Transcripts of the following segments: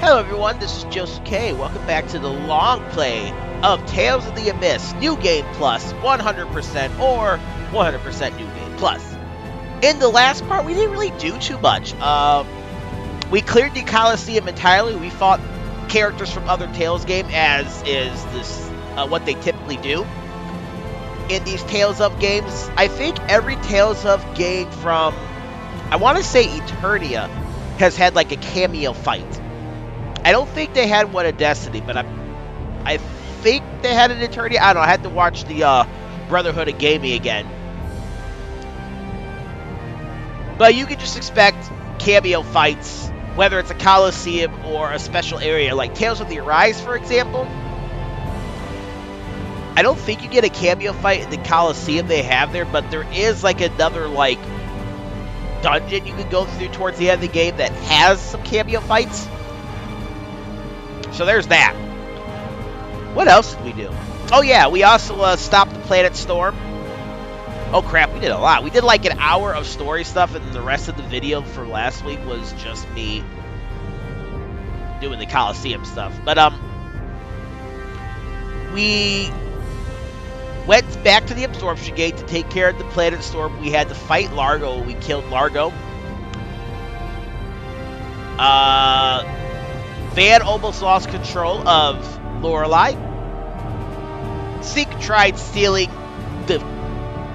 Hello everyone, this is Joseph K. Welcome back to the long play of Tales of the Abyss, New Game Plus, 100% or 100% New Game Plus. In the last part, we didn't really do too much. We cleared the Coliseum entirely. We fought characters from other Tales games, as is this what they typically do in these Tales of games. I think every Tales of game from, I want to say Eternia, has had like a cameo fight. I don't think they had one in Destiny, but I think they had an Eternia. I don't know. I had to watch the Brotherhood of Gaming again. But you can just expect cameo fights, whether it's a Coliseum or a special area, like Tales of the Arise, for example. I don't think you get a cameo fight in the Coliseum they have there, but there is like another like dungeon you can go through towards the end of the game that has some cameo fights. So there's that. What else did we do? Oh yeah, we also stopped the Planet Storm. Oh crap, we did a lot. We did like an hour of story stuff, and the rest of the video for last week was just me doing the Coliseum stuff. But we went back to the Absorption Gate to take care of the Planet Storm. We had to fight Largo. We killed Largo. Van almost lost control of Lorelei. Zeke tried stealing the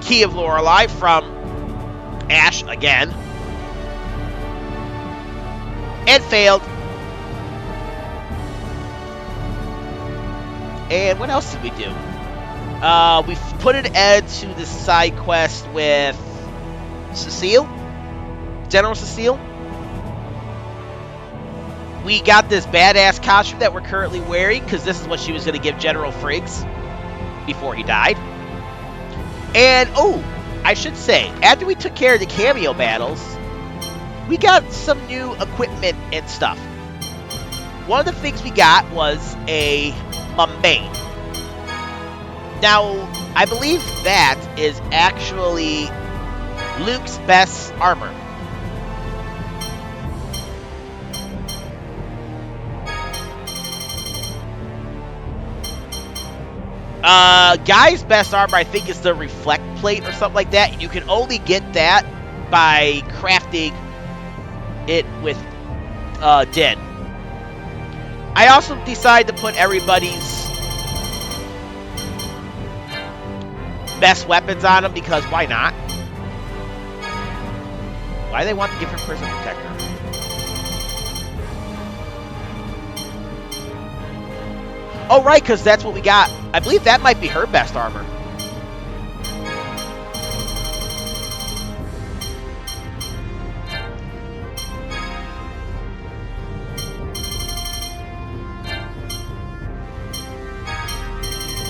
key of Lorelei from Asch again. And failed. And what else did we do? We put an end to the side quest with Cecile. General Cecile. We got this badass costume that we're currently wearing, because this is what she was going to give General Friggs before he died. And, oh, I should say, after we took care of the cameo battles, we got some new equipment and stuff. One of the things we got was a mane. Now, I believe that is actually Luke's best armor. Guy's best armor, I think, is the Reflect Plate or something like that. You can only get that by crafting it with Din. I also decided to put everybody's best weapons on them, because why not? Why do they want to give her Prism Protector? Oh, right, because that's what we got. I believe that might be her best armor.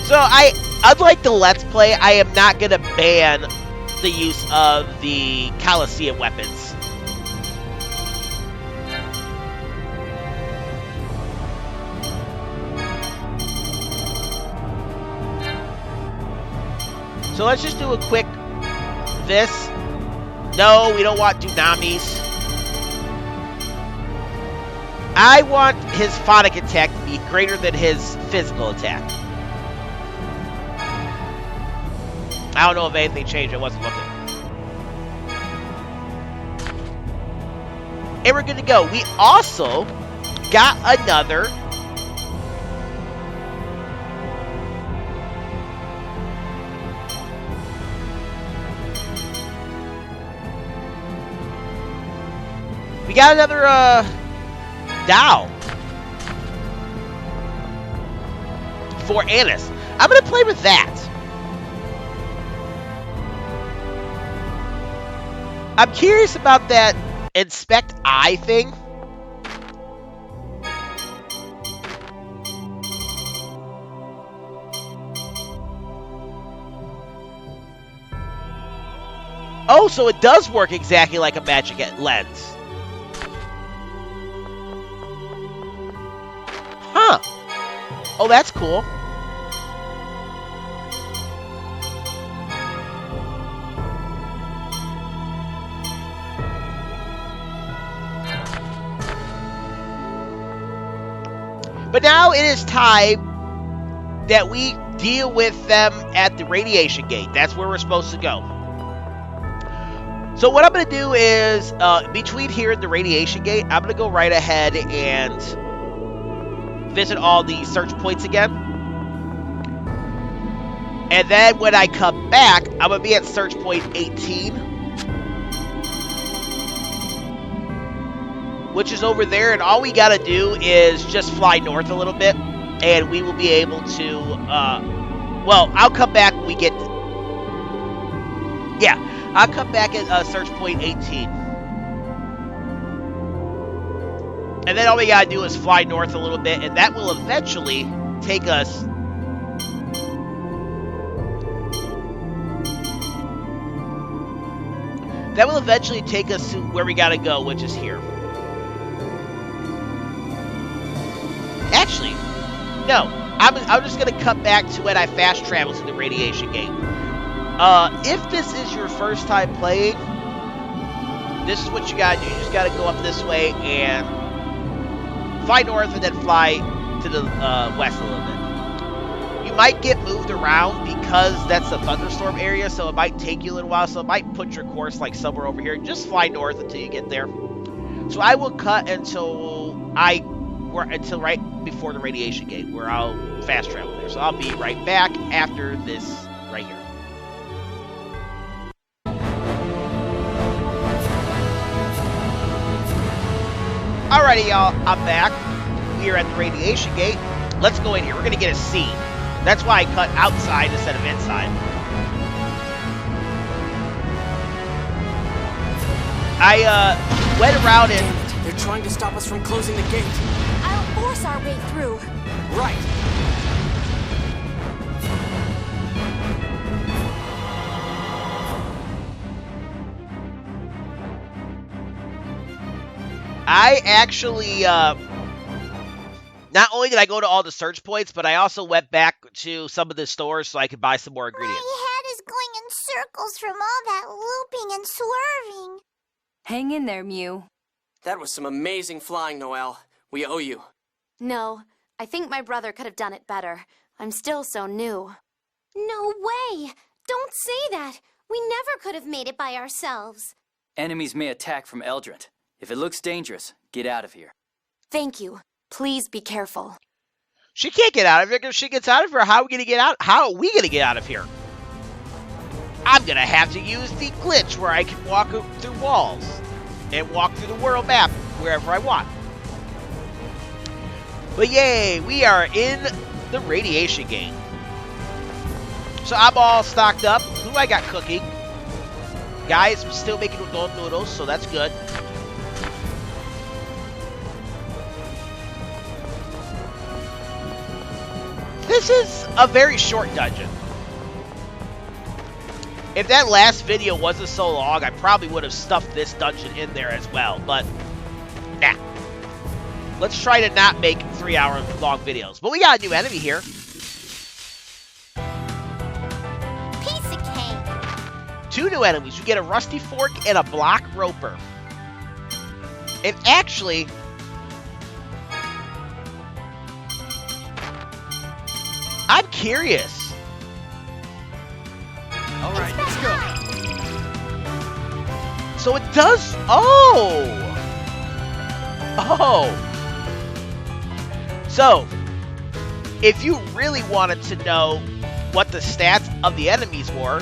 So, unlike the Let's Play, I am not going to ban the use of the Coliseum weapons. So let's just do a quick this. No, we don't want Dunamis. I want his phonic attack to be greater than his physical attack. I don't know if anything changed. I wasn't looking. And we're good to go. We also got another Dow for Anise. I'm going to play with that. I'm curious about that Inspect Eye thing. Oh, so it does work exactly like a magic lens. Huh. Oh, that's cool. But now it is time that we deal with them at the radiation gate. That's where we're supposed to go. So what I'm going to do is, between here and the radiation gate, I'm going to go right ahead and visit all the search points again. And then when I come back, I'm going to be at search point 18. Which is over there, and all we got to do is just fly north a little bit, and we will be able to, well, I'll come back when we get, yeah, I'll come back at search point 18. And then all we got to do is fly north a little bit, and that will eventually take us to where we got to go, which is here. Actually, no. I'm just going to come back to when I fast travel to the radiation gate. If this is your first time playing, this is what you got to do. You just got to go up this way and fly north and then fly to the west a little bit. You might get moved around because that's a thunderstorm area, so it might take you a little while. So it might put your course like somewhere over here. Just fly north until you get there. So I will cut until right before the radiation gate, where I'll fast travel there. So I'll be right back after this right here. Alrighty, y'all, I'm back. We are at the radiation gate. Let's go in here. We're gonna get a C. That's why I cut outside instead of inside. I went around and... They're trying to stop us from closing the gate. I'll force our way through. Right. I actually, not only did I go to all the search points, but I also went back to some of the stores so I could buy some more ingredients. My head is going in circles from all that looping and swerving. Hang in there, Mew. That was some amazing flying, Noelle. We owe you. No, I think my brother could have done it better. I'm still so new. No way! Don't say that! We never could have made it by ourselves. Enemies may attack from Eldrant. If it looks dangerous, get out of here. Thank you. Please be careful. She can't get out of here. If she gets out of here, how are we gonna get out? How are we gonna get out of here? I'm gonna have to use the glitch where I can walk through walls and walk through the world map wherever I want. But yay, we are in the radiation gate. So I'm all stocked up. Who I got cooking? Guys, I'm still making udon noodles, so that's good. This is a very short dungeon. If that last video wasn't so long, I probably would have stuffed this dungeon in there as well, but nah. Let's try to not make 3-hour long videos. But we got a new enemy here. Piece of cake. 2 new enemies. You get a rusty fork and a block roper. And actually, I'm curious. All right, let's go. So it does... Oh! So, if you really wanted to know what the stats of the enemies were,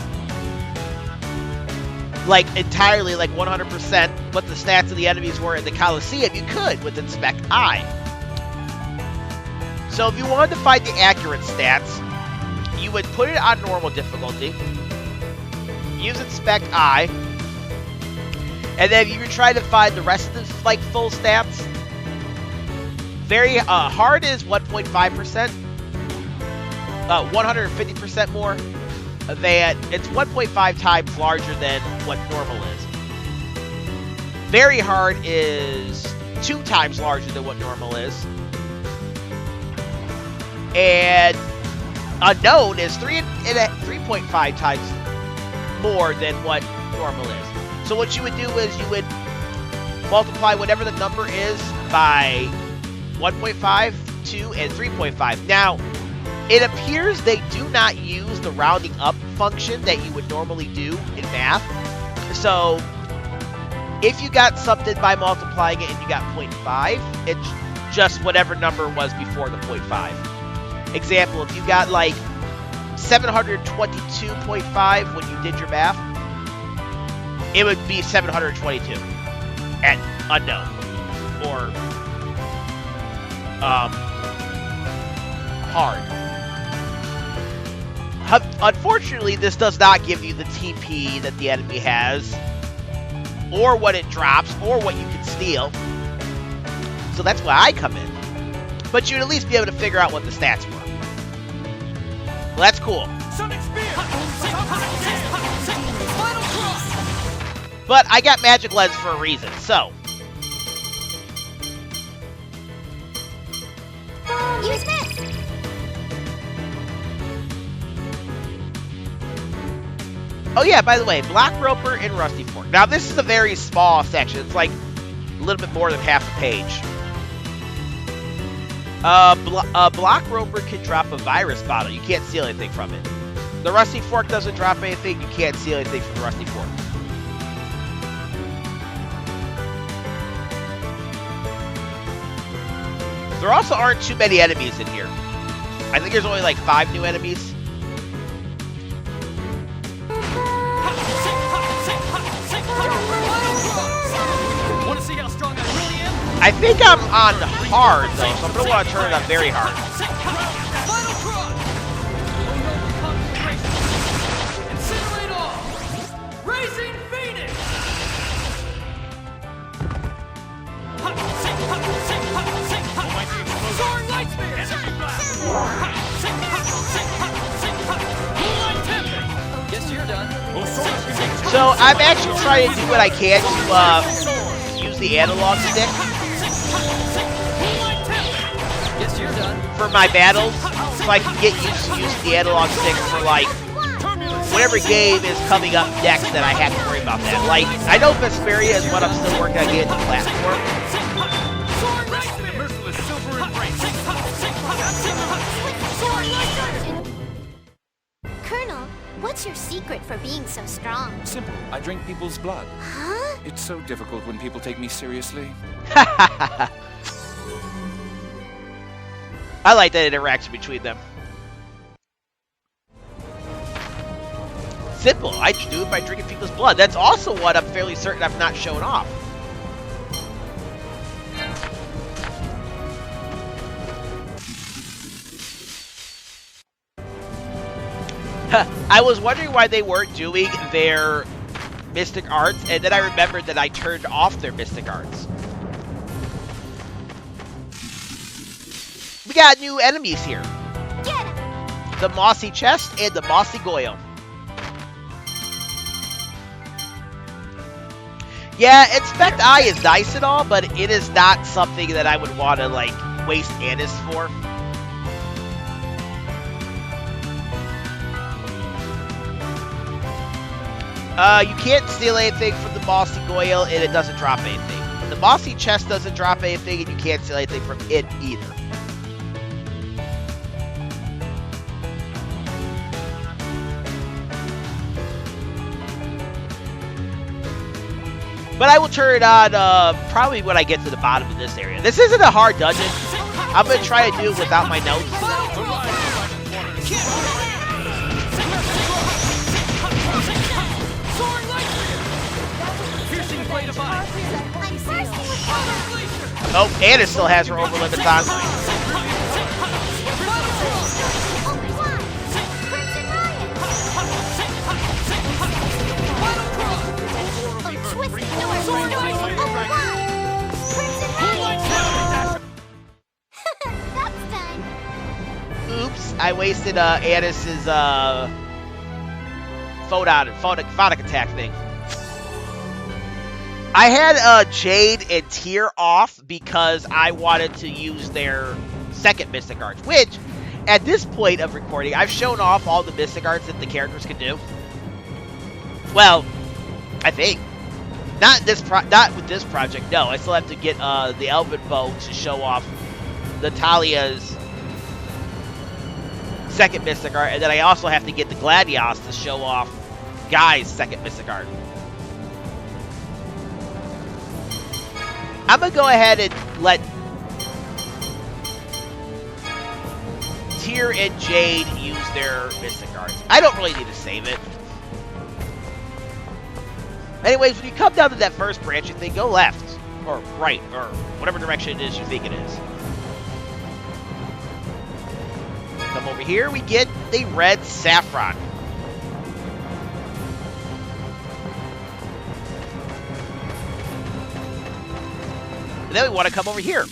like entirely, like 100%, what the stats of the enemies were in the Coliseum, you could with Inspect Eye. So if you wanted to find the accurate stats, you would put it on normal difficulty, use Inspect Eye, and then if you try to find the rest of the like full stats, very hard is 1.5%, 150% more. Than it's 1.5 times larger than what normal is. Very hard is 2 times larger than what normal is. And unknown is 3.5 times more than what normal is. So what you would do is you would multiply whatever the number is by 1.5 2.2, and 3.5. Now, it appears they do not use the rounding up function that you would normally do in math. So, if you got something by multiplying it and you got 0.5, it's just whatever number was before the 0.5. Example, if you got like 722.5 when you did your math, it would be 722 at unknown or hard. Unfortunately, this does not give you the TP that the enemy has, or what it drops, or what you can steal. So that's why I come in. But you'd at least be able to figure out what the stats were. Well, that's cool. But I got magic lens for a reason, so. Use this! Oh yeah, by the way, Block Roper and Rusty Fork. Now this is a very small section. It's like a little bit more than half a page. Block Roper can drop a virus bottle. You can't steal anything from it. The Rusty Fork doesn't drop anything. You can't steal anything from the Rusty Fork. There also aren't too many enemies in here. I think there's only like 5 new enemies. Want to see how strong I really am? I think I'm on hard though, so I'm gonna want to turn it on very hard. Incinerate all! Raising Phoenix! Soaring Light Spear! Guess you're done. So I'm actually trying to do what I can to use the analog stick Guess you're done. for my battles, so I can get used to using the analog stick for like whatever game is coming up next that I have to worry about that. Like, I know Vesperia is what I'm still working on getting the platform. Colonel, what's your secret for being so strong? Simple. I drink people's blood. Huh? It's so difficult when people take me seriously. I like that interaction between them. Simple. I just do it by drinking people's blood. That's also what I'm fairly certain I've not shown off. I was wondering why they weren't doing their Mystic Arts, and then I remembered that I turned off their Mystic Arts. We got new enemies here. Get him! The Mossy Chest and the Mossy Goyle. Yeah, Inspect Eye is nice and all, but it is not something that I would want to, like, waste Anise for. You can't steal anything from the Mossy Goyle, and it doesn't drop anything. The Mossy Chest doesn't drop anything, and you can't steal anything from it either. But I will turn it on probably when I get to the bottom of this area. This isn't a hard dungeon. I'm going to try to do it without my notes. Oh, Anna still has her over limits on. Oops, I wasted Anis's phonic attack thing. I had Jade and Tear off because I wanted to use their second Mystic Arts, which, at this point of recording, I've shown off all the Mystic Arts that the characters can do. Well, I think. Not with this project, no. I still have to get the Elven Bow to show off Natalia's second Mystic Art, and then I also have to get the Gladios to show off Guy's second Mystic Art. I'm going to go ahead and let Tyr and Jade use their Mystic Arts. I don't really need to save it. Anyways, when you come down to that first branch, you think go left, or right, or whatever direction it is you think it is. Come over here, we get the red saffron. And then we want to come over here.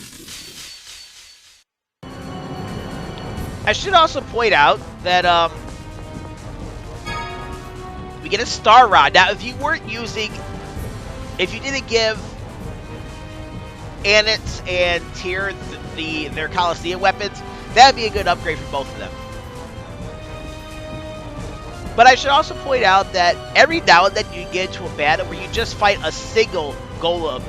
I should also point out that we get a star rod. Now, if you weren't using, if you didn't give Anise and Tyr their Coliseum weapons, that would be a good upgrade for both of them. But I should also point out that every now and then you get into a battle where you just fight a single Goyle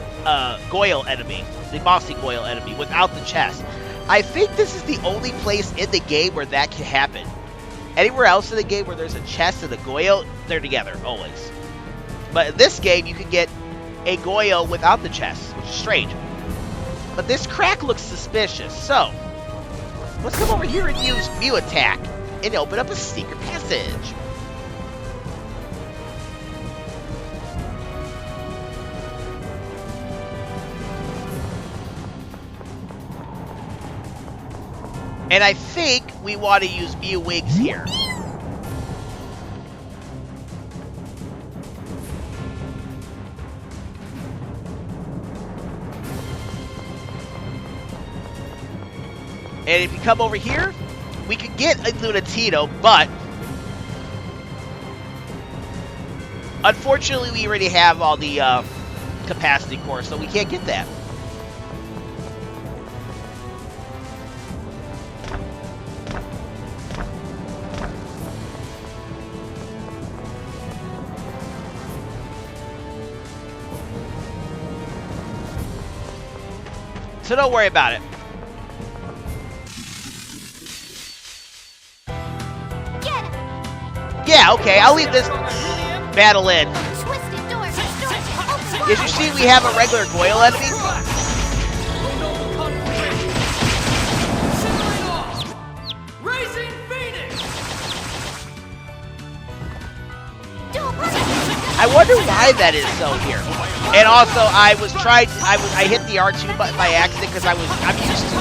enemy, the Mossy Goyle enemy, without the chest. I think this is the only place in the game where that can happen. Anywhere else in the game where there's a chest and a Goyle, they're together, always. But in this game, you can get a Goyle without the chest, which is strange. But this crack looks suspicious, so let's come over here and use Mew Attack and open up a secret passage. And I think we want to use Mew Wings here. And if you come over here, we could get a Lunatino, but unfortunately we already have all the capacity cores, so we can't get that. So don't worry about it. Yeah, okay, I'll leave this battle in. As you see, we have a regular Goyle enemy. I wonder why that is so here. And also, I hit the R2 button by accident because I'm used to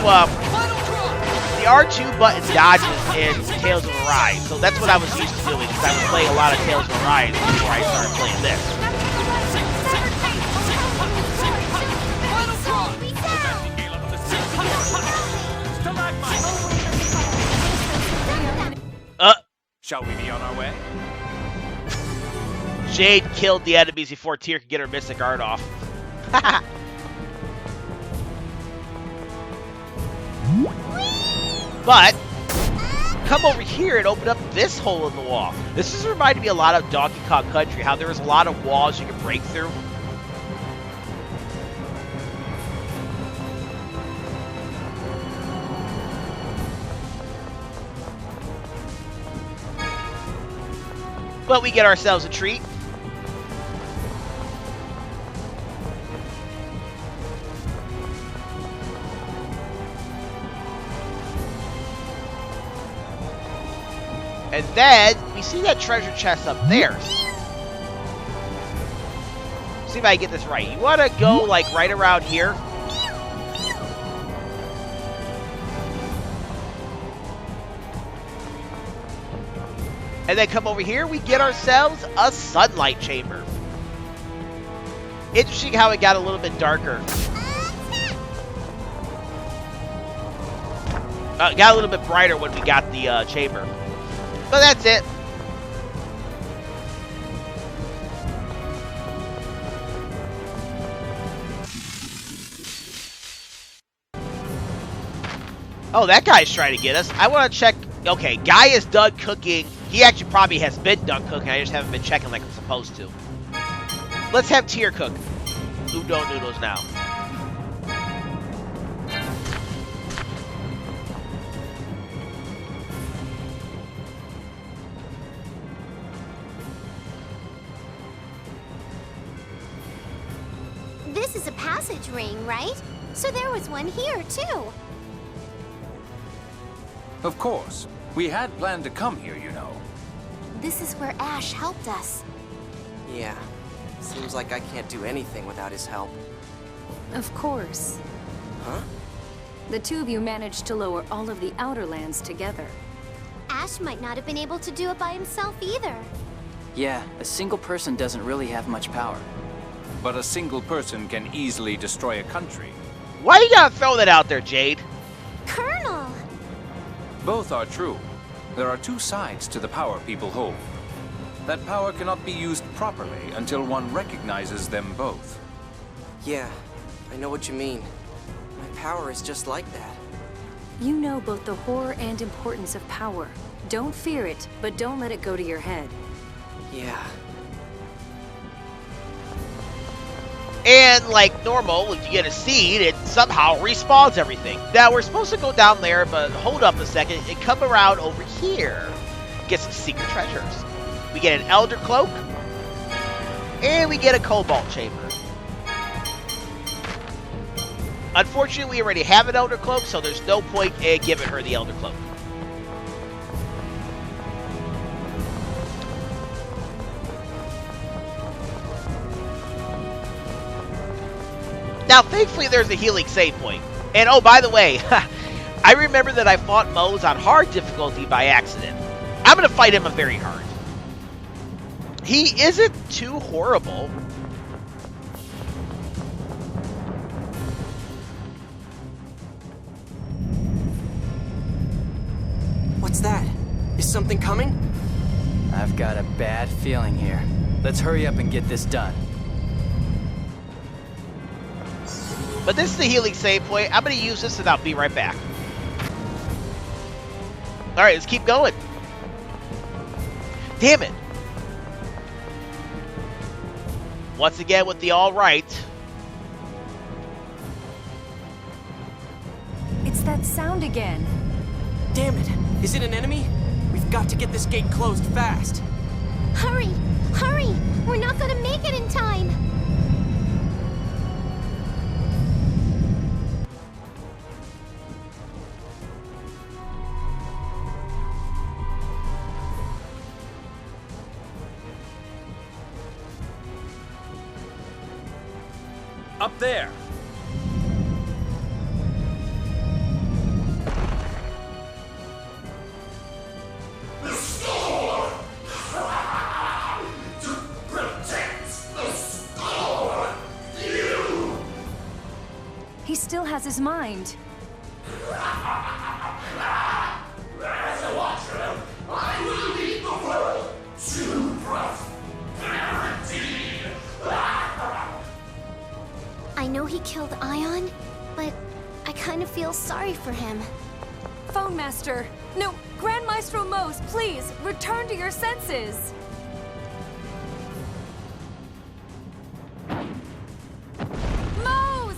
the R2 button dodges in Tales of Arise, so that's what I was used to doing because I was playing a lot of Tales of Arise before I started playing this. Shall we be on our way? Jade killed the enemies before Tyr could get her Mystic Art off. But come over here and open up this hole in the wall. This is reminding me a lot of Donkey Kong Country, how there was a lot of walls you could break through. But we get ourselves a treat. And then we see that treasure chest up there. See if I can get this right. You want to go like right around here. And then come over here, we get ourselves a sunlight chamber. Interesting how it got a little bit darker. It got a little bit brighter when we got the chamber. But that's it. Oh, that guy's trying to get us. I want to check. Okay, Guy is done cooking. He actually probably has been done cooking. I just haven't been checking like I'm supposed to. Let's have Tyr cook udon noodles now. This is a passage ring, right? So there was one here, too. Of course. We had planned to come here, you know. This is where Asch helped us. Yeah. Seems like I can't do anything without his help. Of course. Huh? The two of you managed to lower all of the Outer Lands together. Asch might not have been able to do it by himself either. Yeah, a single person doesn't really have much power. But a single person can easily destroy a country. Why you gotta throw that out there, Jade? Colonel! Both are true. There are two sides to the power people hold. That power cannot be used properly until one recognizes them both. Yeah, I know what you mean. My power is just like that. You know both the horror and importance of power. Don't fear it, but don't let it go to your head. Yeah. And like normal, if you get a seed, it somehow respawns everything. Now we're supposed to go down there, but hold up a second and come around over here. Get some secret treasures. We get an Elder Cloak, and we get a Cobalt Chamber. Unfortunately, we already have an Elder Cloak, so there's no point in giving her the Elder Cloak. Now, thankfully, there's a healing save point. And oh, by the way, I remember that I fought Mohs on hard difficulty by accident. I'm going to fight him on very hard. He isn't too horrible. What's that? Is something coming? I've got a bad feeling here. Let's hurry up and get this done. But this is the healing save point. I'm going to use this and I'll be right back. Alright, let's keep going. Damn it. Once again with the alright. It's that sound again. Damn it! Is it an enemy? We've got to get this gate closed fast. Hurry! Hurry! We're not gonna make it in time! Up there! He still has his mind. I know he killed Ion, but I kind of feel sorry for him. Phone Master! No, Grand Maestro Mohs, please, return to your senses! Mohs!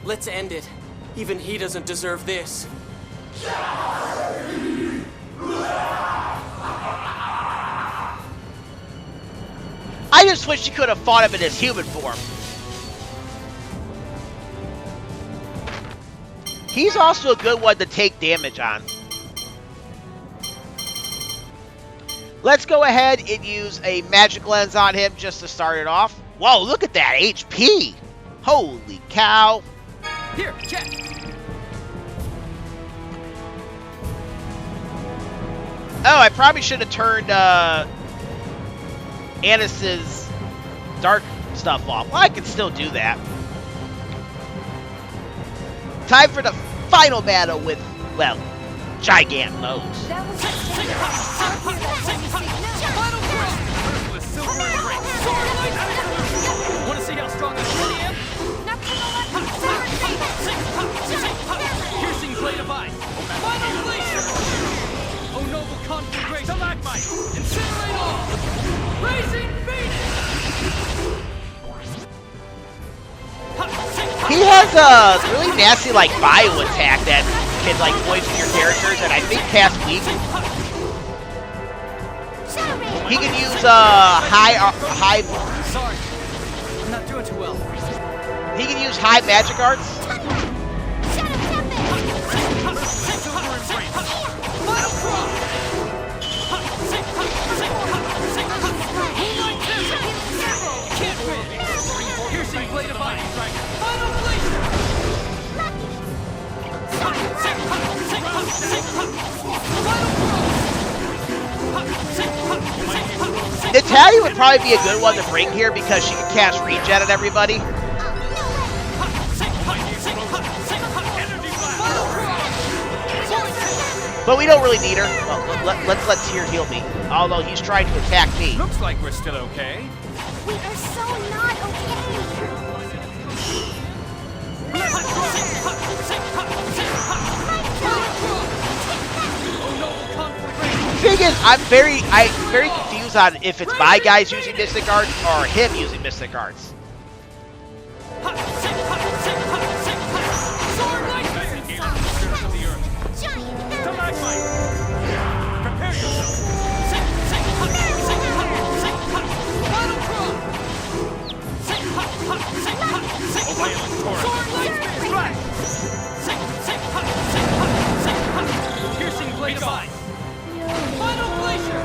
Let's end it. Even he doesn't deserve this. I just wish you could have fought him in his human form. He's also a good one to take damage on. Let's go ahead and use a magic lens on him just to start it off. Whoa, look at that HP! Holy cow! Here, check! Oh, I probably should have turned Anise's dark stuff off. Well, I can still do that. Time for the final battle with, well, Gigant Mohs. That was Want to see how strong I really am? Piercing blade of ice. Final glacier. Oh noble conflagration. Stalagmite. Incinerate all. Racing Phoenix. has a really nasty, like, bio attack that can, like, poison your characters, and I think cast weak. He can use, high... Sorry, I'm not doing too well. He can use high magic arts. Piercing blade of ice. Final blazer. Natalia would probably be a good one to bring here because she can cast regen on everybody. But we don't really need her. Well, let's let Tyr heal me. Although he's trying to attack me. Looks like we're still okay. We are so not okay. Thing is, I'm very confused on if it's my guys using Mystic Arts or him using Mystic Arts. Piercing blade of ice. Final glacier.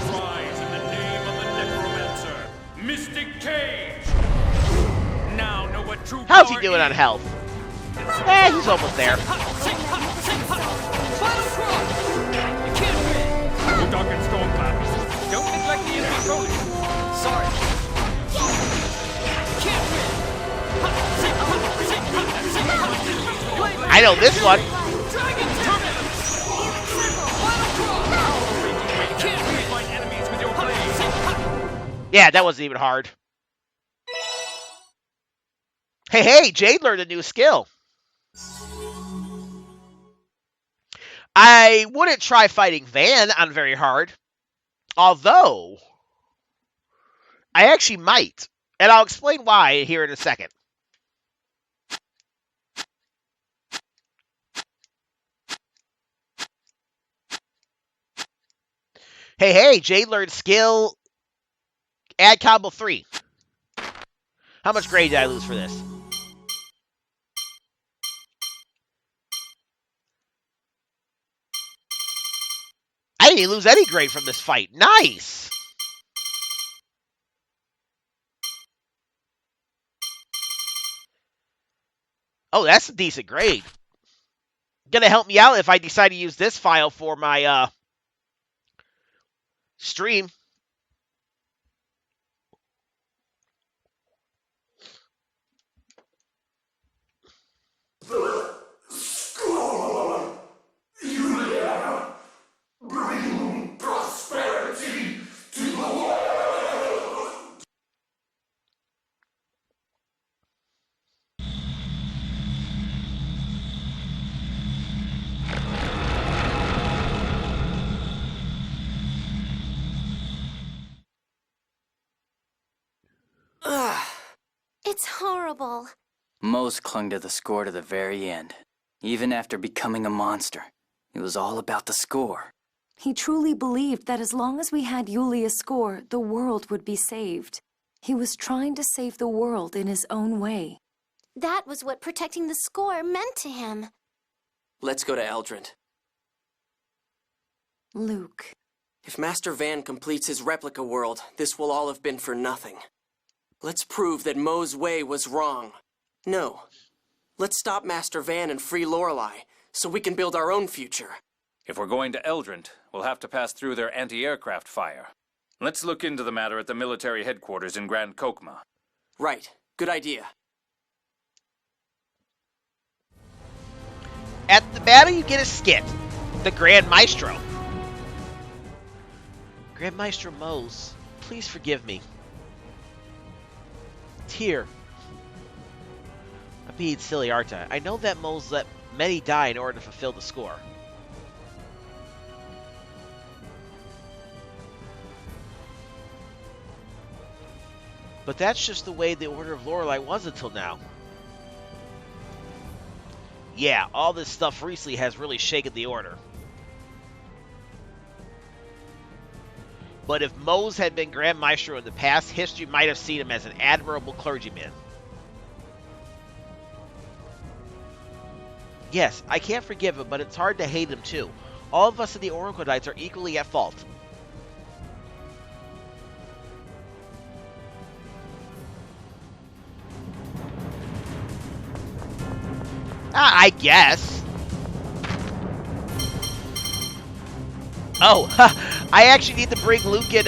Arise in the name of the necromancer, Mystic Cage. Now know what true How's he power doing on is. health? He's almost there. Final throw. You can't win. Good dog and storm clap. Don't neglect the enemy opponent. Sorry. You can't win. I know this one. Dragon Turbulence. Final throw. You can't find enemies with your blade. Yeah, that wasn't even hard. Hey, Jade learned a new skill. I wouldn't try fighting Van on very hard. Although, I actually might. And I'll explain why here in a second. Hey, Jade learned skill. Add combo 3. How much grade did I lose for this? I didn't lose any grade from this fight. Nice! Oh, that's a decent grade. Gonna help me out if I decide to use this file for my stream. Yulia, bring prosperity to the world. It's horrible. Mohs clung to the score to the very end. Even after becoming a monster, it was all about the score. He truly believed that as long as we had Yulia's score, the world would be saved. He was trying to save the world in his own way. That was what protecting the score meant to him. Let's go to Eldrant. Luke. If Master Van completes his replica world, this will all have been for nothing. Let's prove that Mohs' way was wrong. No. Let's stop Master Van and free Lorelei, so we can build our own future. If we're going to Eldrant, we'll have to pass through their anti-aircraft fire. Let's look into the matter at the military headquarters in Grand Chokmah. Right. Good idea. At the battle, you get a skit. The Grand Maestro. Grand Maestro Mohs, please forgive me. Tyr. I'm being silly, aren't I? I know that Mohs let many die in order to fulfill the score. But that's just the way the Order of Lorelei was until now. Yeah, all this stuff recently has really shaken the Order. But if Mohs had been Grand Maestro in the past, history might have seen him as an admirable clergyman. Yes, I can't forgive him, but it's hard to hate him too. All of us in the Oracle Knights are equally at fault. I guess. Oh, I actually need to bring Luke and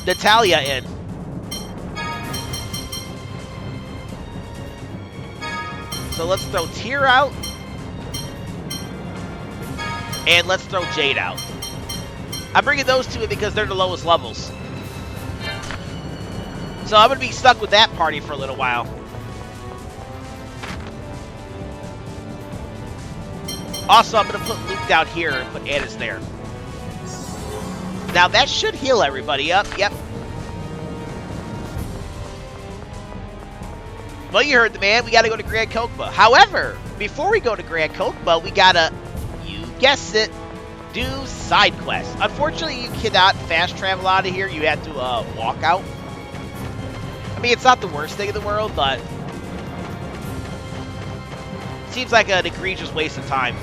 Natalia in. So let's throw Tyr out. And let's throw Jade out. I'm bringing those two in because they're the lowest levels. So I'm going to be stuck with that party for a little while. Also, I'm going to put Luke down here and put Anise there. Now, that should heal everybody up. Yep. Well, you heard the man. We got to go to Grand Chokmah. However, before we go to Grand Chokmah, we got to, you guessed it, do side quests. Unfortunately, you cannot fast travel out of here. You have to walk out. I mean, it's not the worst thing in the world, but it seems like an egregious waste of time.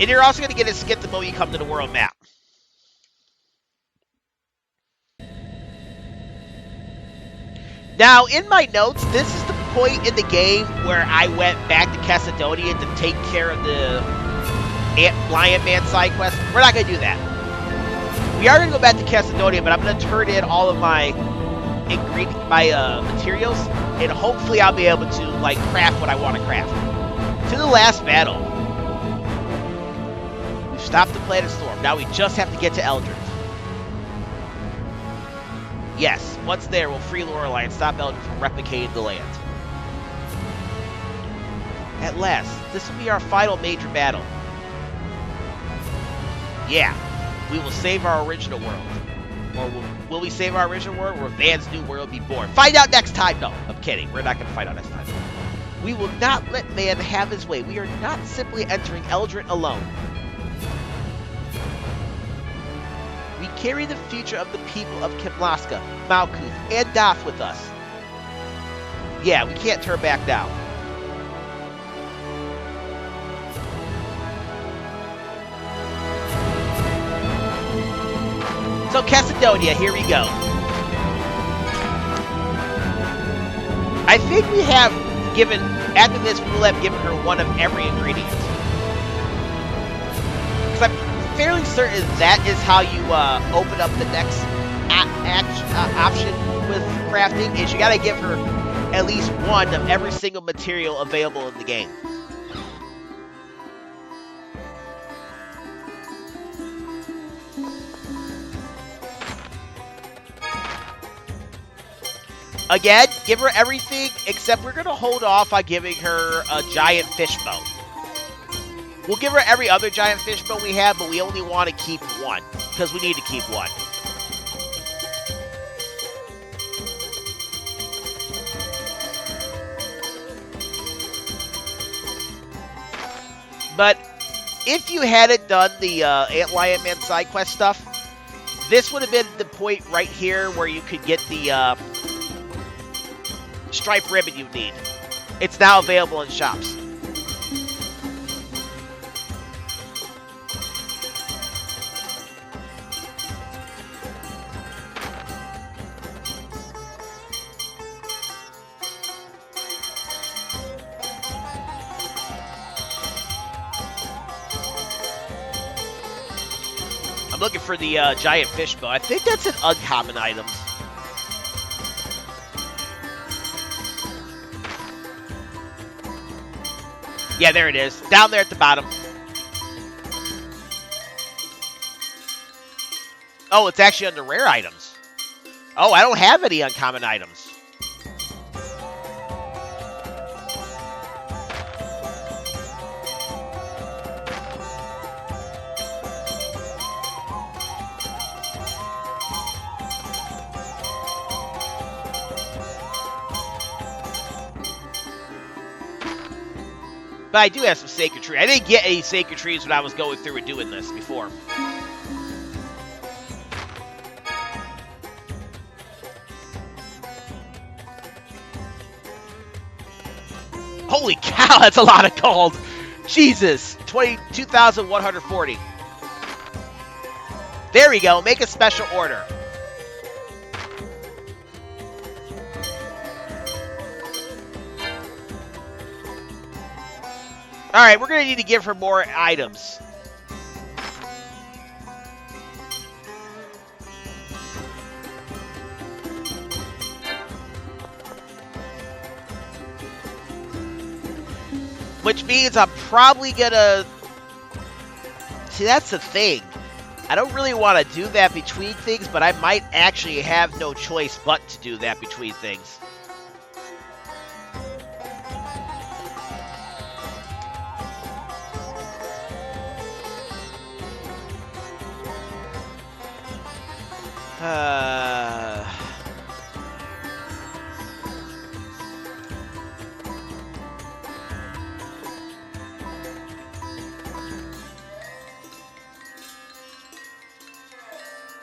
And you're also going to get a skip the moment you come to the world map. Now, in my notes, this is the point in the game where I went back to Cataclysm to take care of the Lion Man side quest. We're not going to do that. We are going to go back to Cataclysm, but I'm going to turn in all of my materials, and hopefully I'll be able to like craft what I want to craft. To the last battle. Stop the Planet Storm. Now we just have to get to Eldred. Yes, once there, we'll free Lorelei and stop Eldred from replicating the land. At last, this will be our final major battle. Yeah, we will save our original world. Or will we save our original world, or will Van's new world be born? Find out next time! No, I'm kidding. We're not going to find out next time. We will not let Van have his way. We are not simply entering Eldred alone. We carry the future of the people of Kimlasca, Malkuth, and Daath with us. Yeah, we can't turn back now. So, Cassidonia, here we go. I think we have given, after this, we will have given her one of every ingredient. Because I'm fairly certain that is how you open up the next option with crafting, is you gotta give her at least one of every single material available in the game. Again, give her everything, except we're gonna hold off on giving her a giant fish boat. We'll give her every other giant fish bone we have, but we only want to keep one, because we need to keep one. But if you hadn't done the Lion Man side quest stuff, this would have been the point right here where you could get the stripe ribbon you need. It's now available in shops. I'm looking for the giant fish bow. I think that's an uncommon item. Yeah, there it is. Down there at the bottom. Oh, it's actually under rare items. Oh, I don't have any uncommon items. But I do have some sacred trees. I didn't get any sacred trees when I was going through and doing this before. Holy cow, that's a lot of gold. Jesus, 22,140. There we go. Make a special order. Alright, we're going to need to give her more items. Which means I'm probably going to... See, that's the thing. I don't really want to do that between things, but I might actually have no choice but to do that between things.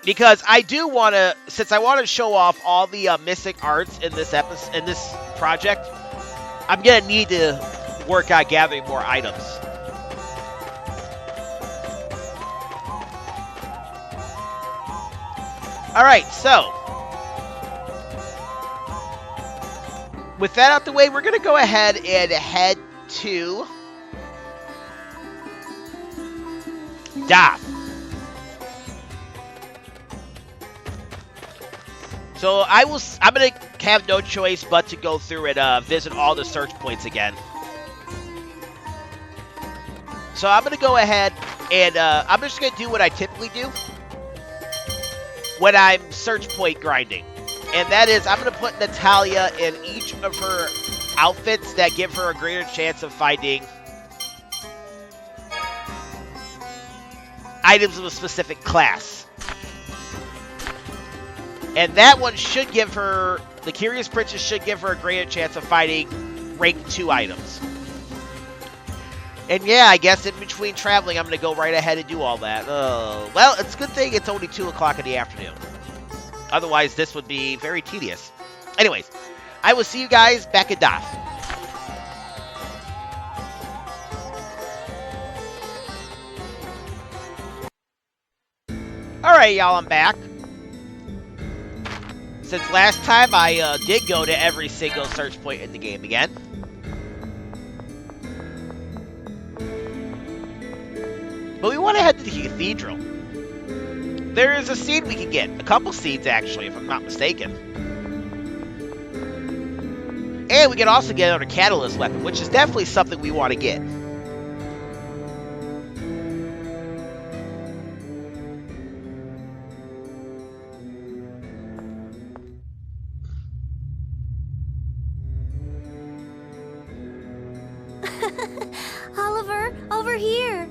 Because I do want to, since I want to show off all the mystic arts in this episode, in this project, I'm gonna need to work on gathering more items. All right, so with that out the way, we're gonna go ahead and head to Daath. So I'm going to have no choice but to go through and visit all the search points again. So I'm going to go ahead and I'm just going to do what I typically do when I'm search point grinding. And that is I'm going to put Natalia in each of her outfits that give her a greater chance of finding items of a specific class. And that one should give her, the Curious Princess should give her a greater chance of finding rank 2 items. And yeah, I guess in between traveling, I'm going to go right ahead and do all that. Well, it's a good thing it's only 2 o'clock in the afternoon. Otherwise, this would be very tedious. Anyways, I will see you guys back at Daath. Alright, y'all, I'm back. Since last time, I did go to every single search point in the game again. But we want to head to the cathedral. There is a seed we can get. A couple seeds, actually, if I'm not mistaken. And we can also get another Catalyst Weapon, which is definitely something we want to get. Oliver, over here.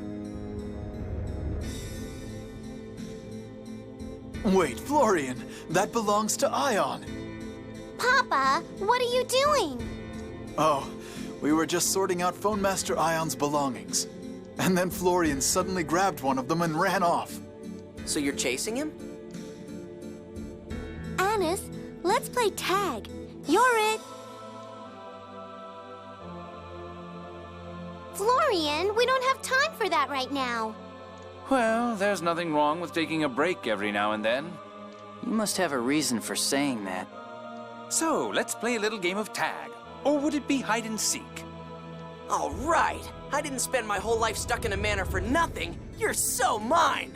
Wait, Florian, that belongs to Ion. Papa, what are you doing? Oh, we were just sorting out Phone Master Ion's belongings. And then Florian suddenly grabbed one of them and ran off. So you're chasing him? Anise, let's play tag. You're it. Florian, we don't have time for that right now. Well, there's nothing wrong with taking a break every now and then. You must have a reason for saying that. So, let's play a little game of tag. Or would it be hide and seek? All right. I didn't spend my whole life stuck in a manor for nothing. You're so mine.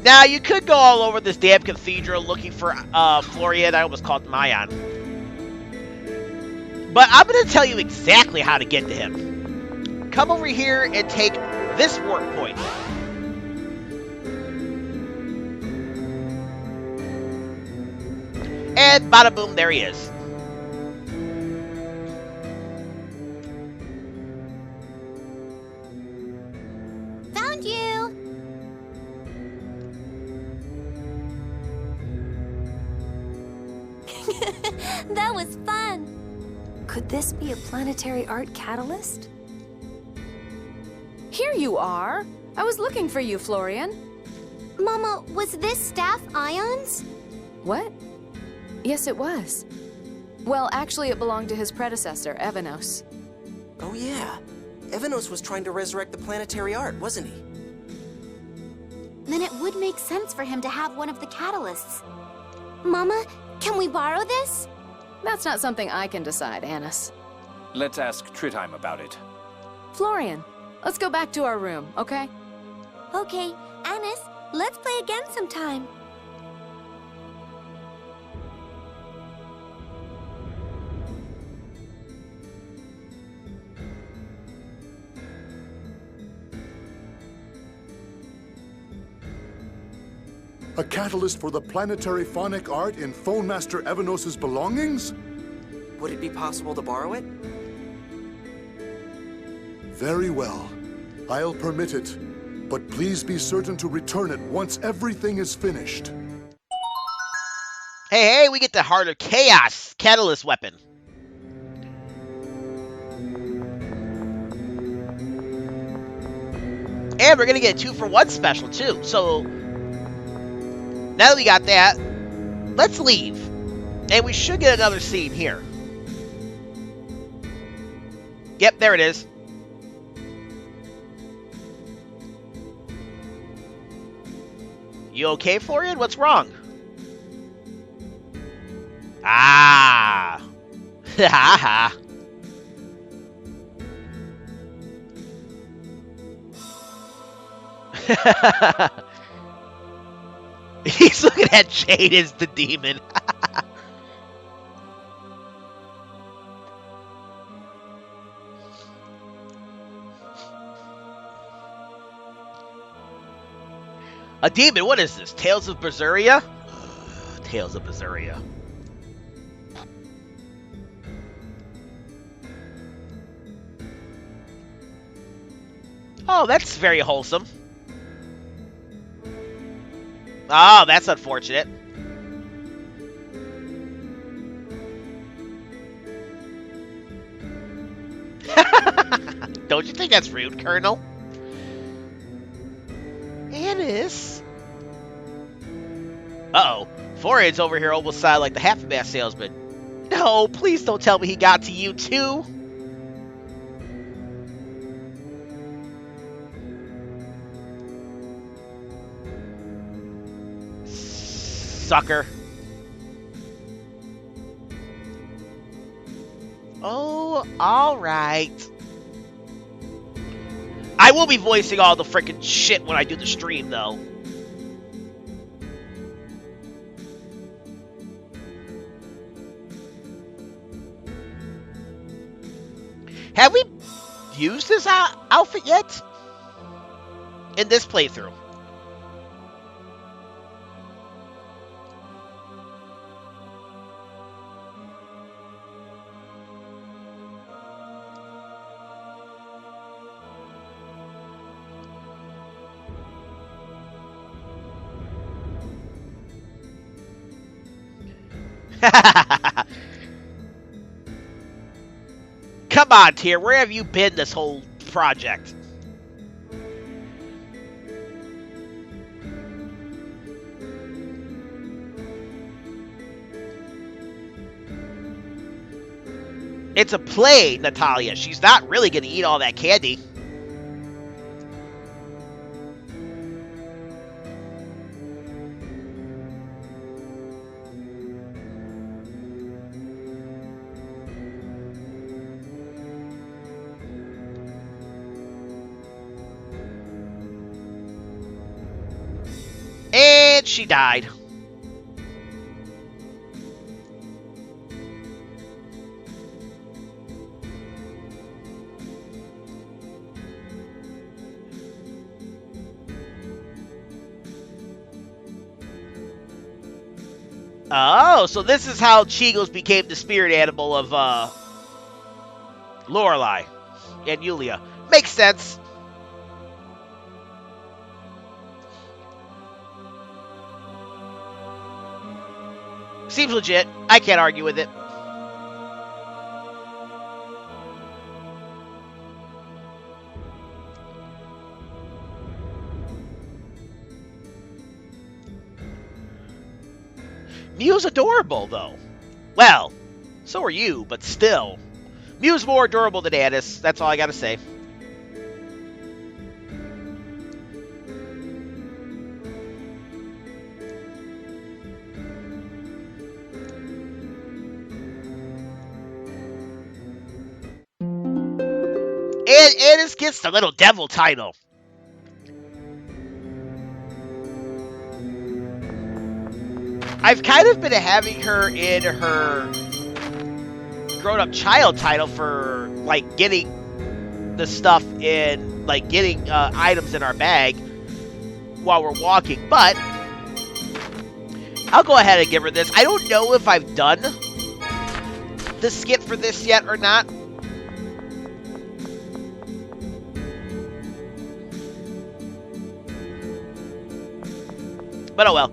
Now, you could go all over this damn cathedral looking for Florian. I almost called him Ion. But I'm going to tell you exactly how to get to him. Come over here and take this warp point. And bada boom, there he is. Found you. That was fun. Could this be a planetary art catalyst? Here you are. I was looking for you, Florian. Mama, was this staff Ion's? What? Yes, it was. Well, actually, it belonged to his predecessor, Evanos. Oh yeah, Evanos was trying to resurrect the planetary art, wasn't he? Then it would make sense for him to have one of the catalysts. Mama, can we borrow this? That's not something I can decide, Anise. Let's ask Trittheim about it. Florian, let's go back to our room, okay? Okay, Anise, let's play again sometime. A catalyst for the Planetary Fonic Art in Phone Master Evanos' belongings? Would it be possible to borrow it? Very well. I'll permit it. But please be certain to return it once everything is finished. Hey, we get the Heart of Chaos Catalyst Weapon. And we're going to get a 2-for-1 special, too. So, now that we got that, let's leave. And we should get another scene here. Yep, there it is. You okay, Florian? What's wrong? Ah. Ha ha. He's looking at Jade as the demon. A demon? What is this? Tales of Berseria? Tales of Berseria. Oh, that's very wholesome. Oh, that's unfortunate. Don't you think that's rude, Colonel? Anise. Uh-oh. Florian's over here almost sounded like the half-mast salesman. No, please don't tell me he got to you, too. Sucker. Oh, alright. I will be voicing all the freaking shit when I do the stream, though. Have we used this outfit yet? In this playthrough? Come on, Tyr, where have you been this whole project? It's a play, Natalia. She's not really gonna eat all that candy. And she died. Oh, so this is how Chigos became the spirit animal of Lorelei and Yulia. Makes sense. Seems legit. I can't argue with it. Mew's adorable, though. Well, so are you, but still. Mew's more adorable than Anise. That's all I gotta say. And Anise gets the little devil title. I've kind of been having her in her grown-up child title for, like, getting the stuff in, like, getting items in our bag while we're walking, but I'll go ahead and give her this. I don't know if I've done the skip for this yet or not. But oh well.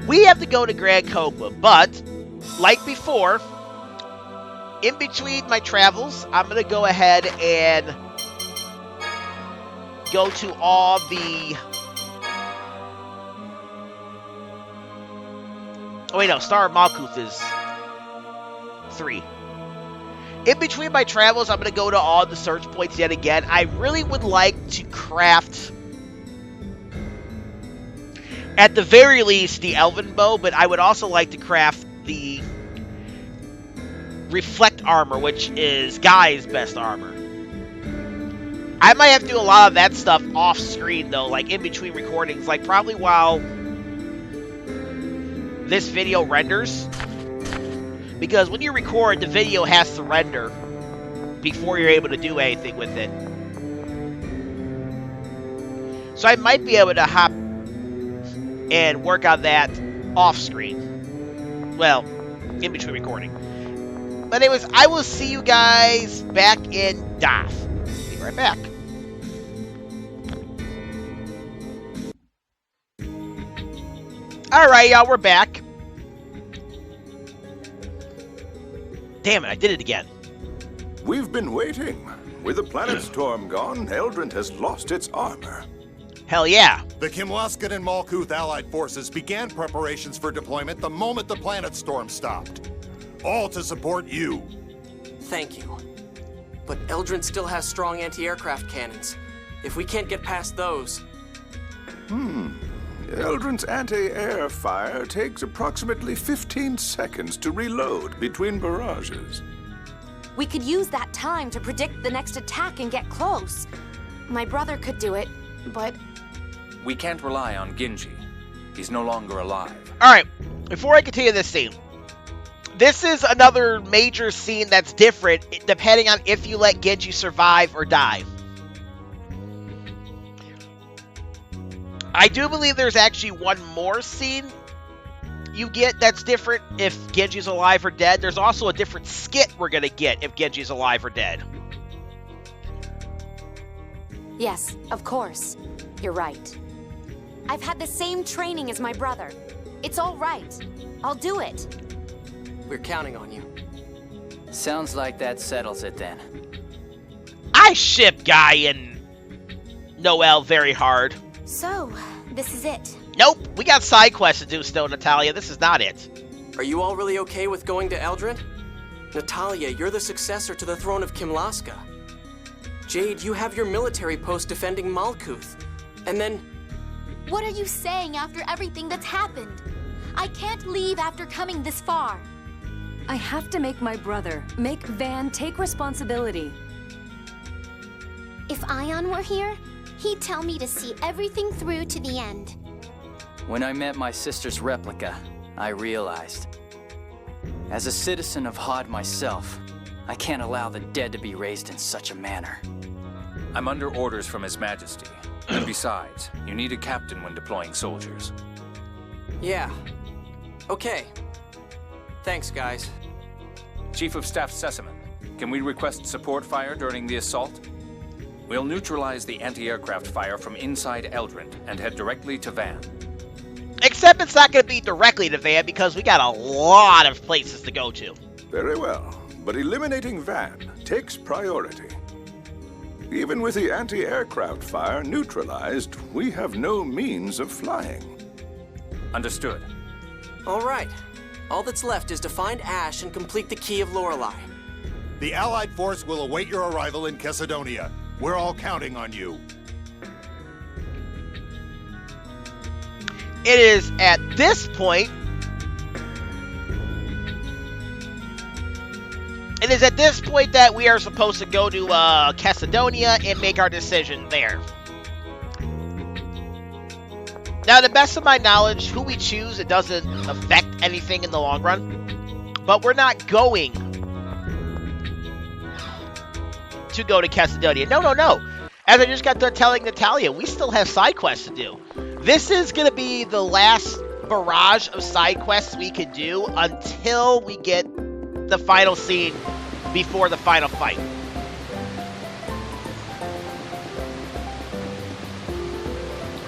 We have to go to Grand Chokmah, but like before, in between my travels, I'm going to go ahead and go to all the... Oh wait, no, Star of Malkuth is 3. In between my travels, I'm going to go to all the search points yet again. I really would like to craft, at the very least, the Elven Bow, but I would also like to craft the Reflect Armor, which is Guy's best armor. I might have to do a lot of that stuff off screen, though, like in between recordings, like probably while this video renders. Because when you record, the video has to render before you're able to do anything with it. So I might be able to hop and work on that off screen. Well, in between recording. But anyways, I will see you guys back in Daath. Be right back. Alright, y'all, we're back. Damn it, I did it again. We've been waiting. With the planet storm gone, Eldrant has lost its armor. Hell yeah. The Kimlasca and Malkuth allied forces began preparations for deployment the moment the planet storm stopped. All to support you. Thank you. But Eldrant still has strong anti-aircraft cannons. If we can't get past those... Eldrant's anti-air fire takes approximately 15 seconds to reload between barrages. We could use that time to predict the next attack and get close. My brother could do it, but... We can't rely on Genji. He's no longer alive. Alright, before I continue this scene, this is another major scene that's different depending on if you let Genji survive or die. I do believe there's actually one more scene you get that's different if Genji's alive or dead. There's also a different skit we're gonna get if Genji's alive or dead. Yes, of course. You're right. I've had the same training as my brother. It's all right. I'll do it. We're counting on you. Sounds like that settles it then. I ship Guy and Noelle very hard. So, this is it. Nope, we got side quests to do still, Natalia. This is not it. Are you all really okay with going to Eldrant? Natalia, you're the successor to the throne of Kimlasca. Jade, you have your military post defending Malkuth. And then... What are you saying after everything that's happened? I can't leave after coming this far. I have to make my brother, make Van take responsibility. If Ion were here, he'd tell me to see everything through to the end. When I met my sister's replica, I realized. As a citizen of Hod myself, I can't allow the dead to be raised in such a manner. I'm under orders from His Majesty. And besides, you need a captain when deploying soldiers. Yeah. Okay. Thanks, guys. Chief of Staff Sesaman, can we request support fire during the assault? We'll neutralize the anti-aircraft fire from inside Eldrant and head directly to Van. Except it's not going to be directly to Van because we got a lot of places to go to. Very well, but eliminating Van takes priority. Even with the anti-aircraft fire neutralized, we have no means of flying. Understood. All right. All that's left is to find Asch and complete the Key of Lorelei. The Allied force will await your arrival in Chesedonia. We're all counting on you. It is at this point... It is at this point that we are supposed to go to Chesedonia and make our decision there. Now, to the best of my knowledge, who we choose, it doesn't affect anything in the long run. But we're not going to go to Chesedonia. No, no, no. As I just got done telling Natalia, we still have side quests to do. This is going to be the last barrage of side quests we could do until we get the final scene before the final fight.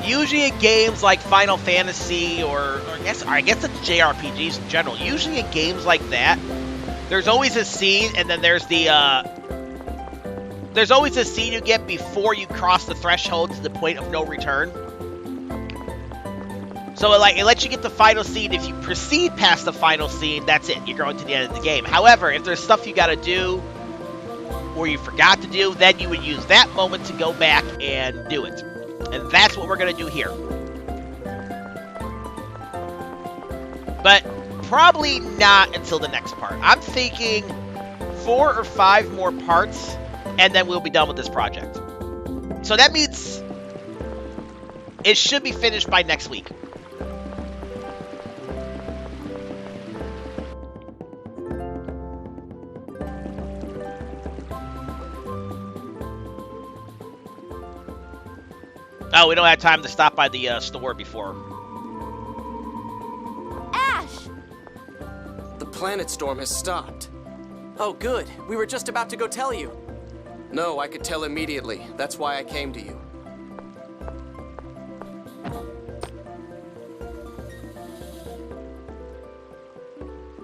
Usually in games like Final Fantasy or I guess it's JRPGs in general, usually in games like that, there's always a scene and then there's always a scene you get before you cross the threshold to the point of no return. So it lets you get the final scene. If you proceed past the final scene, that's it. You're going to the end of the game. However, if there's stuff you got to do or you forgot to do, then you would use that moment to go back and do it. And that's what we're going to do here. But probably not until the next part. I'm thinking 4 or 5 more parts, and then we'll be done with this project. So that means it should be finished by next week. Oh, we don't have time to stop by the store before. Asch! The planet storm has stopped. Oh, good. We were just about to go tell you. No, I could tell immediately. That's why I came to you.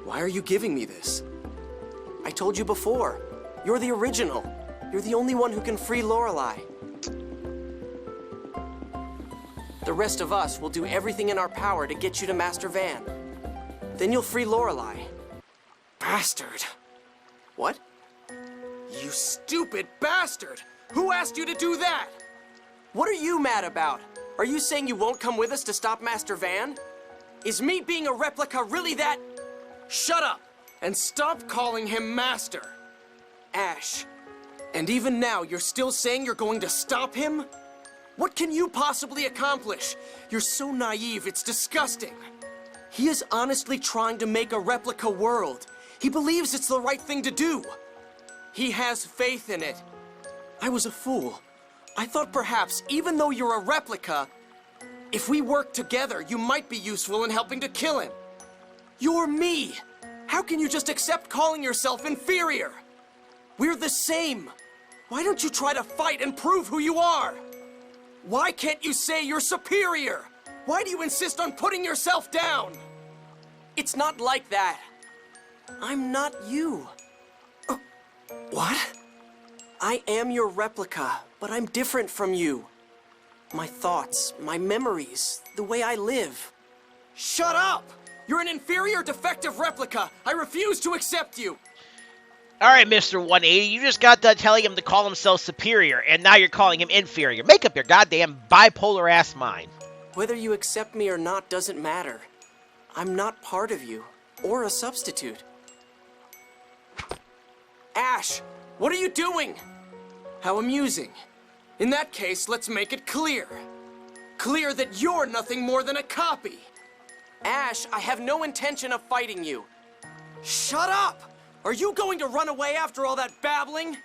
Why are you giving me this? I told you before. You're the original. You're the only one who can free Lorelei. The rest of us will do everything in our power to get you to Master Van. Then you'll free Lorelei. Bastard. What? You stupid bastard! Who asked you to do that? What are you mad about? Are you saying you won't come with us to stop Master Van? Is me being a replica really that... Shut up! And stop calling him Master! Asch. And even now, you're still saying you're going to stop him? What can you possibly accomplish? You're so naive, it's disgusting. He is honestly trying to make a replica world. He believes it's the right thing to do. He has faith in it. I was a fool. I thought perhaps, even though you're a replica, if we work together, you might be useful in helping to kill him. You're me. How can you just accept calling yourself inferior? We're the same. Why don't you try to fight and prove who you are? Why can't you say you're superior? Why do you insist on putting yourself down? It's not like that. I'm not you. What? I am your replica, but I'm different from you. My thoughts, my memories, the way I live. Shut up! You're an inferior, defective replica. I refuse to accept you. Alright, Mr. 180, you just got done telling him to call himself superior, and now you're calling him inferior. Make up your goddamn bipolar-ass mind. Whether you accept me or not doesn't matter. I'm not part of you, or a substitute. Asch, what are you doing? How amusing. In that case, let's make it clear. Clear that you're nothing more than a copy. Asch, I have no intention of fighting you. Shut up! Are you going to run away after all that babbling?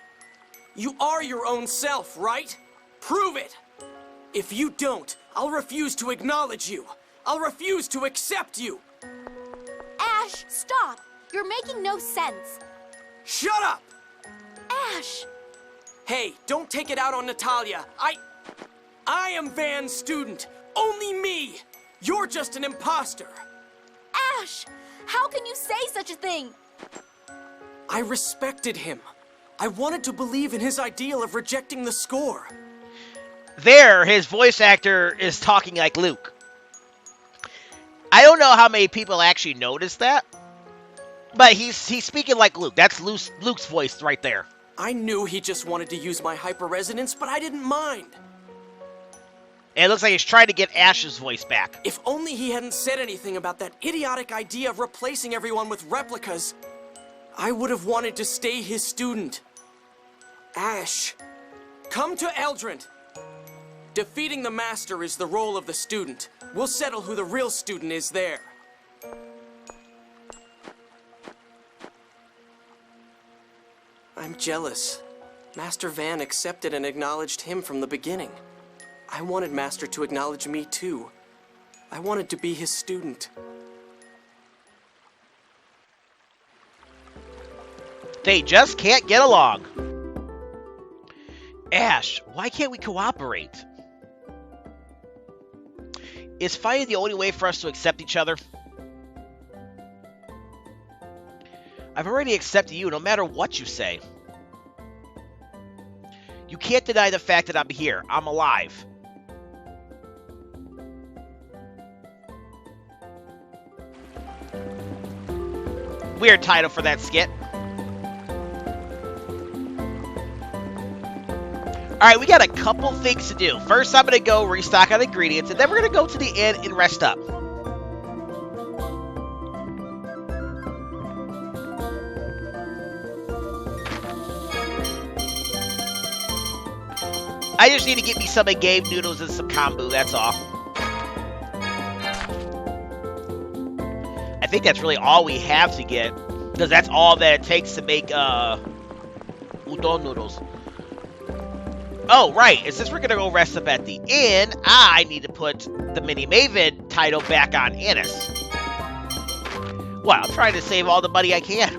You are your own self, right? Prove it! If you don't, I'll refuse to acknowledge you. I'll refuse to accept you. Asch, stop! You're making no sense. Shut up! Asch! Hey, don't take it out on Natalia. I am Van's student. Only me! You're just an imposter. Asch! How can you say such a thing? I respected him. I wanted to believe in his ideal of rejecting the score. There, his voice actor is talking like Luke. I don't know how many people actually noticed that, but he's speaking like Luke. That's Luke's voice right there. I knew he just wanted to use my hyper-resonance, but I didn't mind. And it looks like he's trying to get Asch's voice back. If only he hadn't said anything about that idiotic idea of replacing everyone with replicas, I would have wanted to stay his student. Asch, come to Eldrint. Defeating the Master is the role of the student. We'll settle who the real student is there. I'm jealous. Master Van accepted and acknowledged him from the beginning. I wanted Master to acknowledge me too. I wanted to be his student. They just can't get along. Asch, why can't we cooperate? Is fighting the only way for us to accept each other? I've already accepted you no matter what you say. You can't deny the fact that I'm here. I'm alive. Weird title for that skit. Alright, we got a couple things to do. First, I'm going to go restock on ingredients, and then we're going to go to the inn and rest up. I just need to get me some game noodles and some kombu, that's all. I think that's really all we have to get, because that's all that it takes to make udon noodles. Oh, right. Since we're going to go rest up at the inn, I need to put the Mini Maven title back on Anise. Well, I'm trying to save all the money I can.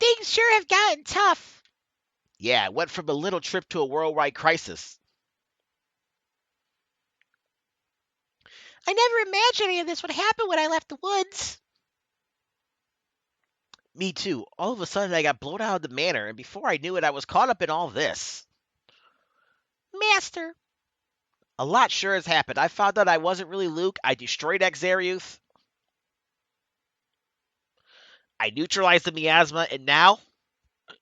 Things sure have gotten tough. Yeah, it went from a little trip to a worldwide crisis. I never imagined any of this would happen when I left the woods. Me too. All of a sudden, I got blown out of the manor, and before I knew it, I was caught up in all this. Master. A lot sure has happened. I found out I wasn't really Luke. I destroyed Exariuth. I neutralized the miasma, and now...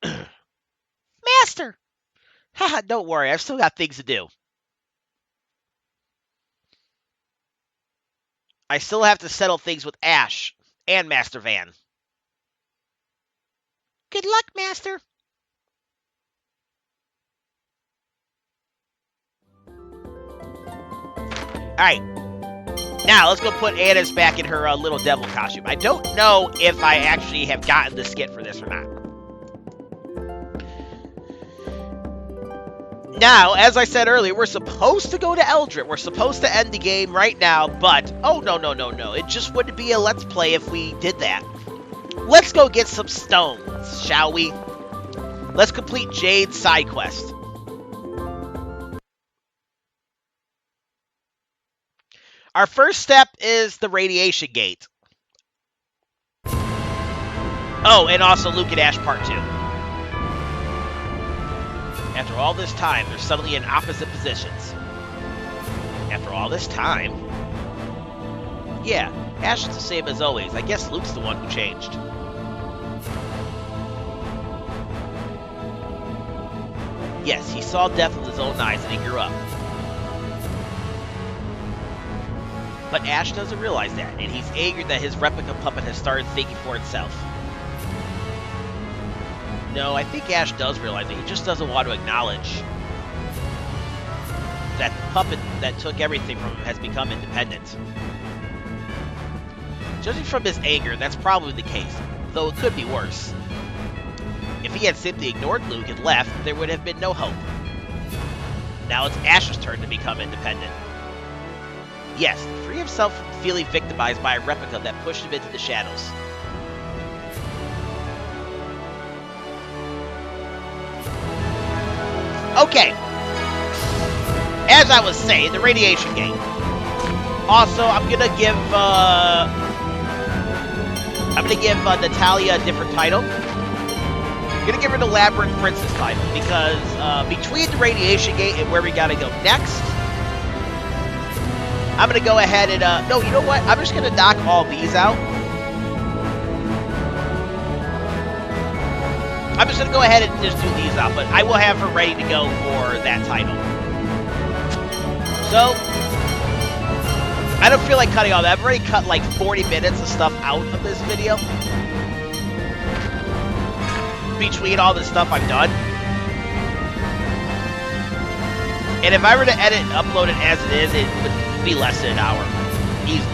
Master! Haha, don't worry, I've still got things to do. I still have to settle things with Asch and Master Van. Good luck, Master. Alright. Now, let's go put Anise back in her little devil costume. I don't know if I actually have gotten the skit for this or not. Now, as I said earlier, we're supposed to go to Eldrint. We're supposed to end the game right now, but... Oh, no. It just wouldn't be a Let's Play if we did that. Let's go get some stones, shall we? Let's complete Jade's side quest. Our first step is the radiation gate. Oh, and also Luke and Asch Part 2. After all this time, they're suddenly in opposite positions. After all this time? Yeah, Asch is the same as always. I guess Luke's the one who changed. Yes, he saw death with his own eyes and he grew up. But Asch doesn't realize that, and he's angry that his replica puppet has started thinking for itself. No, I think Asch does realize it. He just doesn't want to acknowledge that the puppet that took everything from him has become independent. Judging from his anger, that's probably the case, though it could be worse. If he had simply ignored Luke and left, there would have been no hope. Now it's Asch's turn to become independent. Yes, to free himself from feeling victimized by a replica that pushed him into the shadows. Okay. As I was saying, the radiation gate. Also, I'm gonna give Natalia a different title. I'm gonna give her the Labyrinth Princess title because between the radiation gate and where we gotta go next, I'm gonna go ahead and no, you know what? I'm just gonna knock all these out. I'm just gonna go ahead and just do these out, but I will have her ready to go for that title. So I don't feel like cutting all that. I've already cut like 40 minutes of stuff out of this video. Between all the stuff I've done. And if I were to edit and upload it as it is, it would be less than an hour. Easily.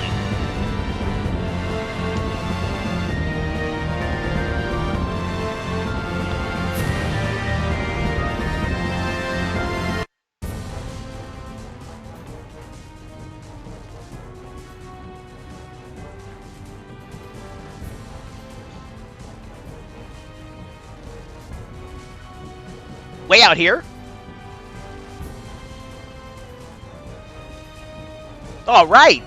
Way out here. All right.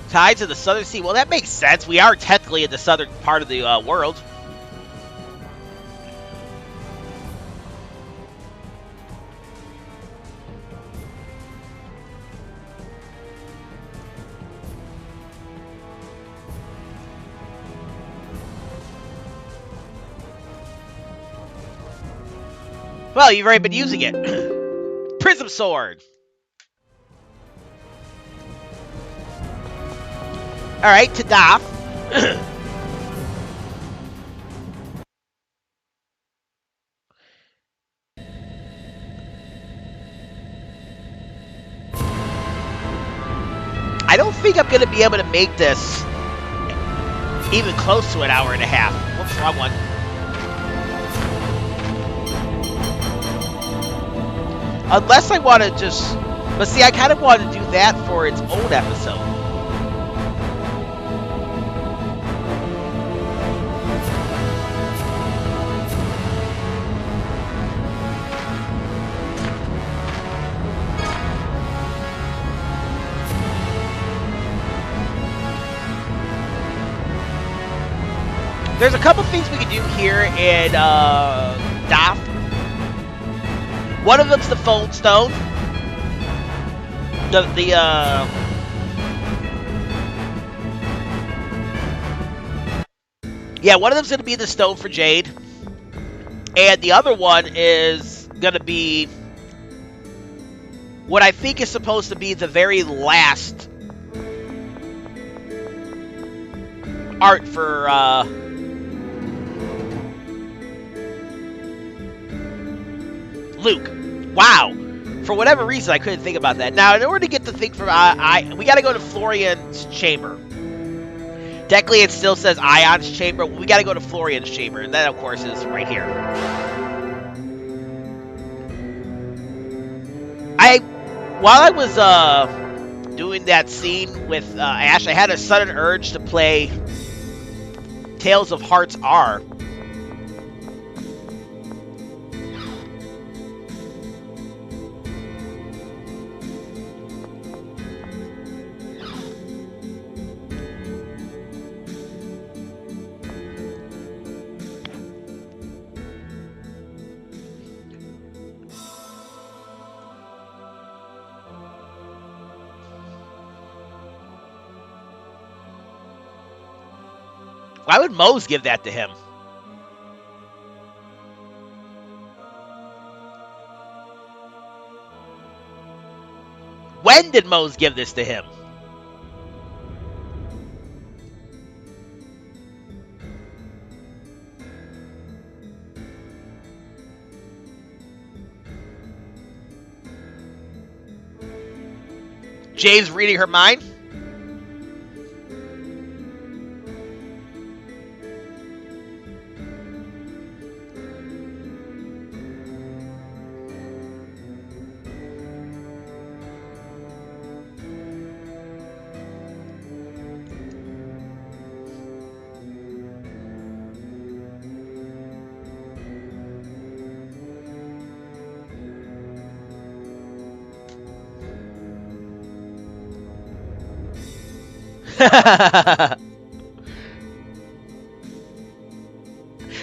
Tides of the Southern Sea. Well, that makes sense. We are technically in the southern part of the world. Well, you've already been using it. Prism Sword. Alright, to Daath. I don't think I'm going to be able to make this even close to an hour and a half. Whoops, wrong one. Unless I want to just... But see, I kind of want to do that for its own episode. There's a couple things we can do here in Daath. One of them's the Phone Stone. Yeah, one of them's going to be the stone for Jade. And the other one is going to be what I think is supposed to be the very last art for Luke. Wow. For whatever reason, I couldn't think about that. Now, in order to get the thing from we got to go to Florian's chamber. Technically, it still says Ion's chamber. We got to go to Florian's chamber, and that, of course, is right here. While I was doing that scene with Asch, I had a sudden urge to play Tales of Hearts R. Why would Mohs give that to him? When did Mohs give this to him? Jade's reading her mind?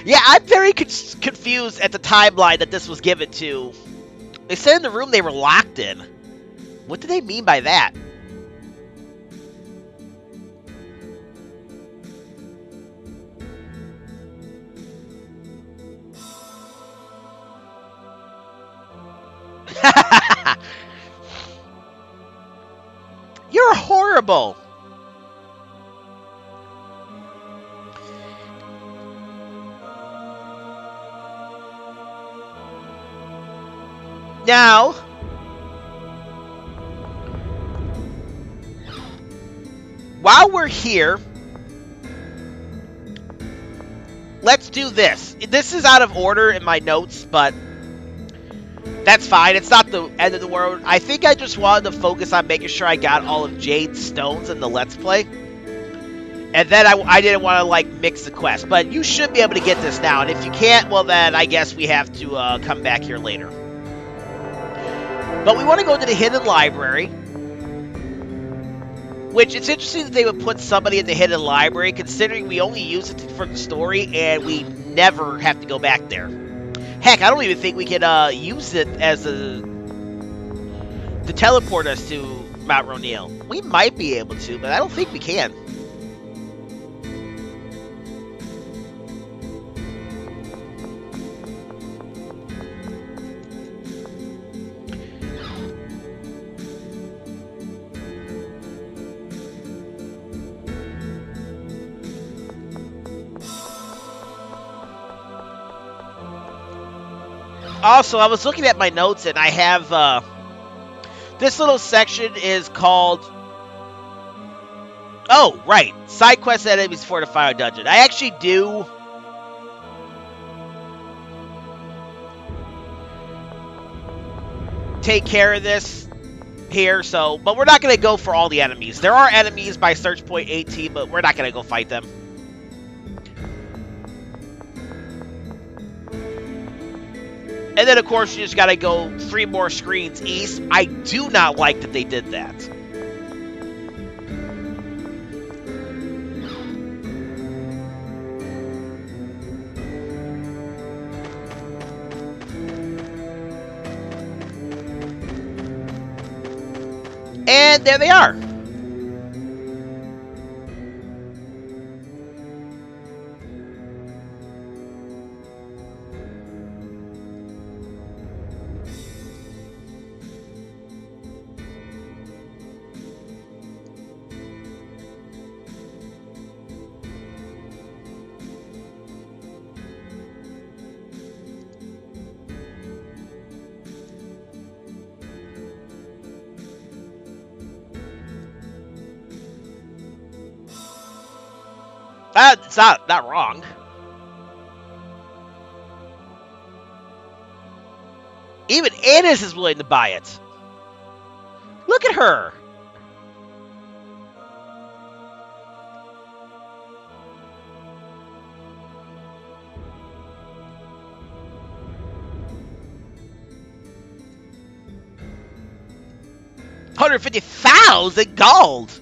Yeah, I'm very confused at the timeline that this was given to. They said in the room they were locked in. What do they mean by that? You're horrible. Now, while we're here, let's do this. This is out of order in my notes, but that's fine. It's not the end of the world. I think I just wanted to focus on making sure I got all of Jade's stones in the Let's Play. And then I didn't want to, like, mix the quest. But you should be able to get this now. And if you can't, well, then I guess we have to come back here later. But we want to go to the Hidden Library. Which, it's interesting that they would put somebody in the Hidden Library, considering we only use it for the story, and we never have to go back there. Heck, I don't even think we can use it as to teleport us to Mount Ronil. We might be able to, but I don't think we can. Also, I was looking at my notes, and I have, this little section is called, oh, right, side quest enemies fortify a dungeon. I actually do take care of this here, so, but we're not going to go for all the enemies. There are enemies by search point 18, but we're not going to go fight them. And then, of course, you just gotta go 3 more screens east. I do not like that they did that. And there they are. It's not wrong. Even Anise is willing to buy it. Look at her. $150,000 gold.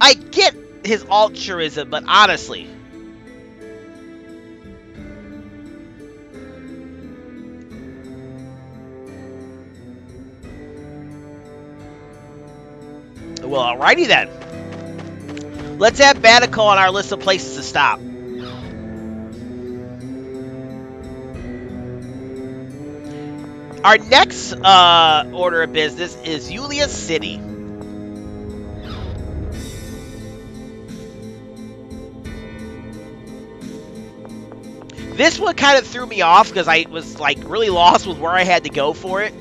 I get his altruism, but honestly. Well, alrighty then. Let's add Batico on our list of places to stop. Our next order of business is Yulia City. This one kind of threw me off because I was like really lost with where I had to go for it.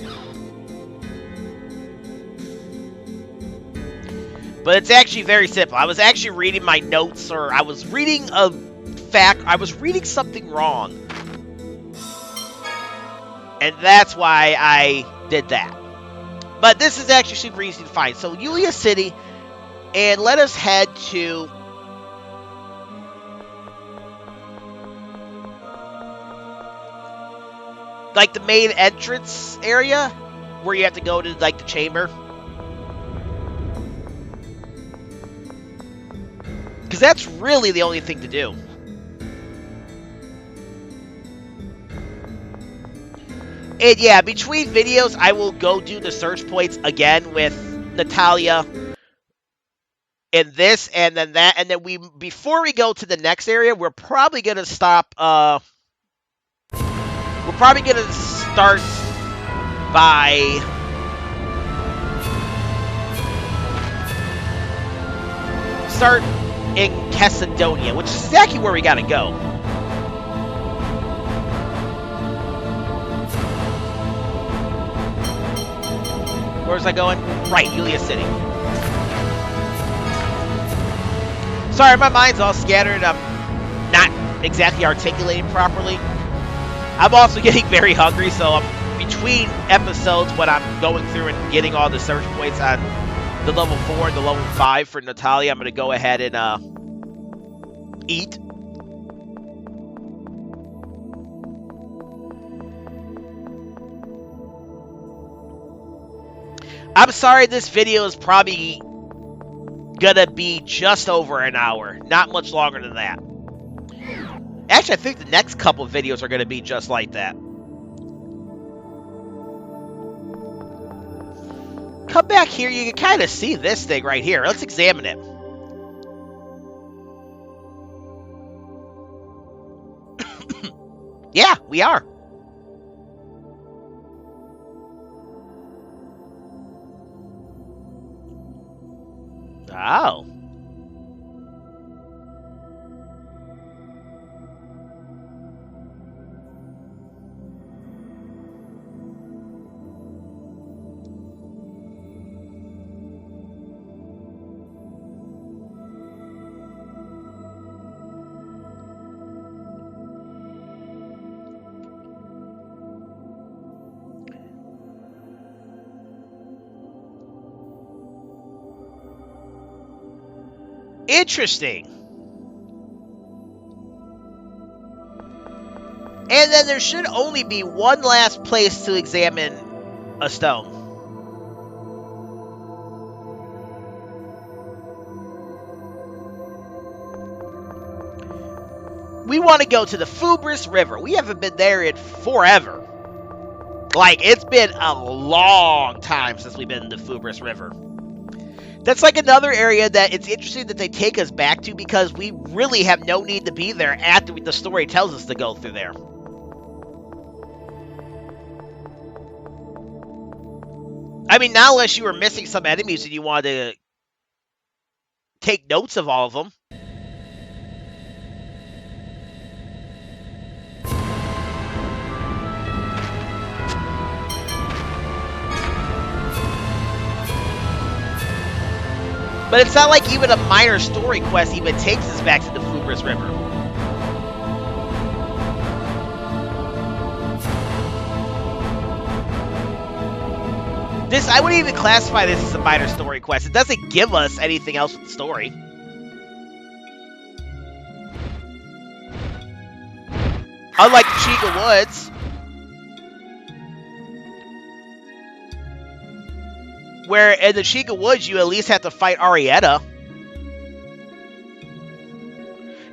But it's actually very simple. I was actually reading my notes, or I was reading a fact. I was reading something wrong. And that's why I did that. But this is actually super easy to find. So Yulia City, and let us head to like the main entrance area where you have to go to like the chamber. Because that's really the only thing to do. And yeah, between videos, I will go do the search points again with Natalia and this, and then that, and then before we go to the next area, we're probably gonna stop. We're probably gonna start by in Cassidonia, which is exactly where we gotta go. Where was I going? Right, Yulia City. Sorry, my mind's all scattered. I'm not exactly articulating properly. I'm also getting very hungry, so I'm between episodes when I'm going through and getting all the search points on the level 4 and the level 5 for Natalia. I'm going to go ahead and eat. I'm sorry, this video is probably gonna be just over an hour. Not much longer than that. Actually, I think the next couple of videos are gonna be just like that. Come back here, you can kind of see this thing right here. Let's examine it. Yeah, we are. Oh. Interesting. And then there should only be one last place to examine a stone. We want to go to the Fubris River. We haven't been there in forever. Like, it's been a long time since we've been in the Fubris River. That's like another area that it's interesting that they take us back to because we really have no need to be there after the story tells us to go through there. I mean, not unless you were missing some enemies and you wanted to take notes of all of them. But it's not like even a minor story quest even takes us back to the Fubris River. I wouldn't even classify this as a minor story quest. It doesn't give us anything else with the story. Unlike the Chiga Woods, where in the Chiga Woods, you at least have to fight Arietta.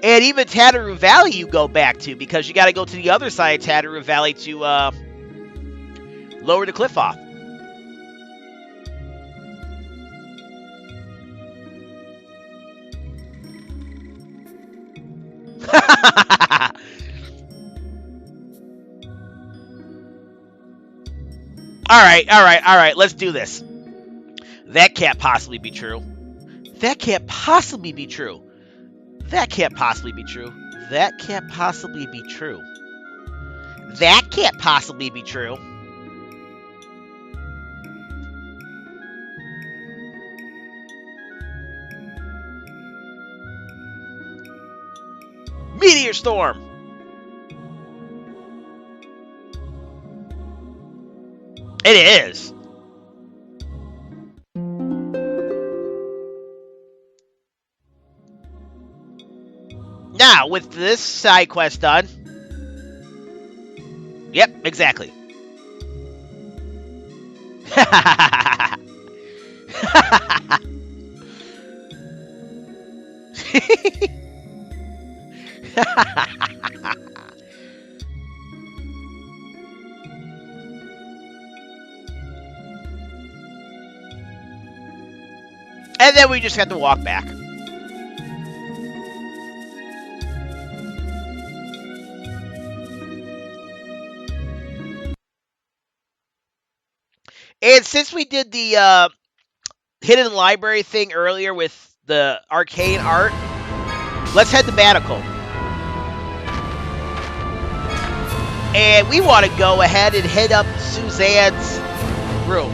And even Tataru Valley you go back to, because you got to go to the other side of Tataru Valley to lower the cliff off. Alright, let's do this. That can't possibly be true. That can't possibly be true. That can't possibly be true. That can't possibly be true. That can't possibly be true. Meteor storm! It is. Now, with this side quest done, Yep, exactly. And then we just have to walk back. And since we did the hidden library thing earlier with the arcane art, let's head to Medical. And we want to go ahead and hit up Suzanne's room.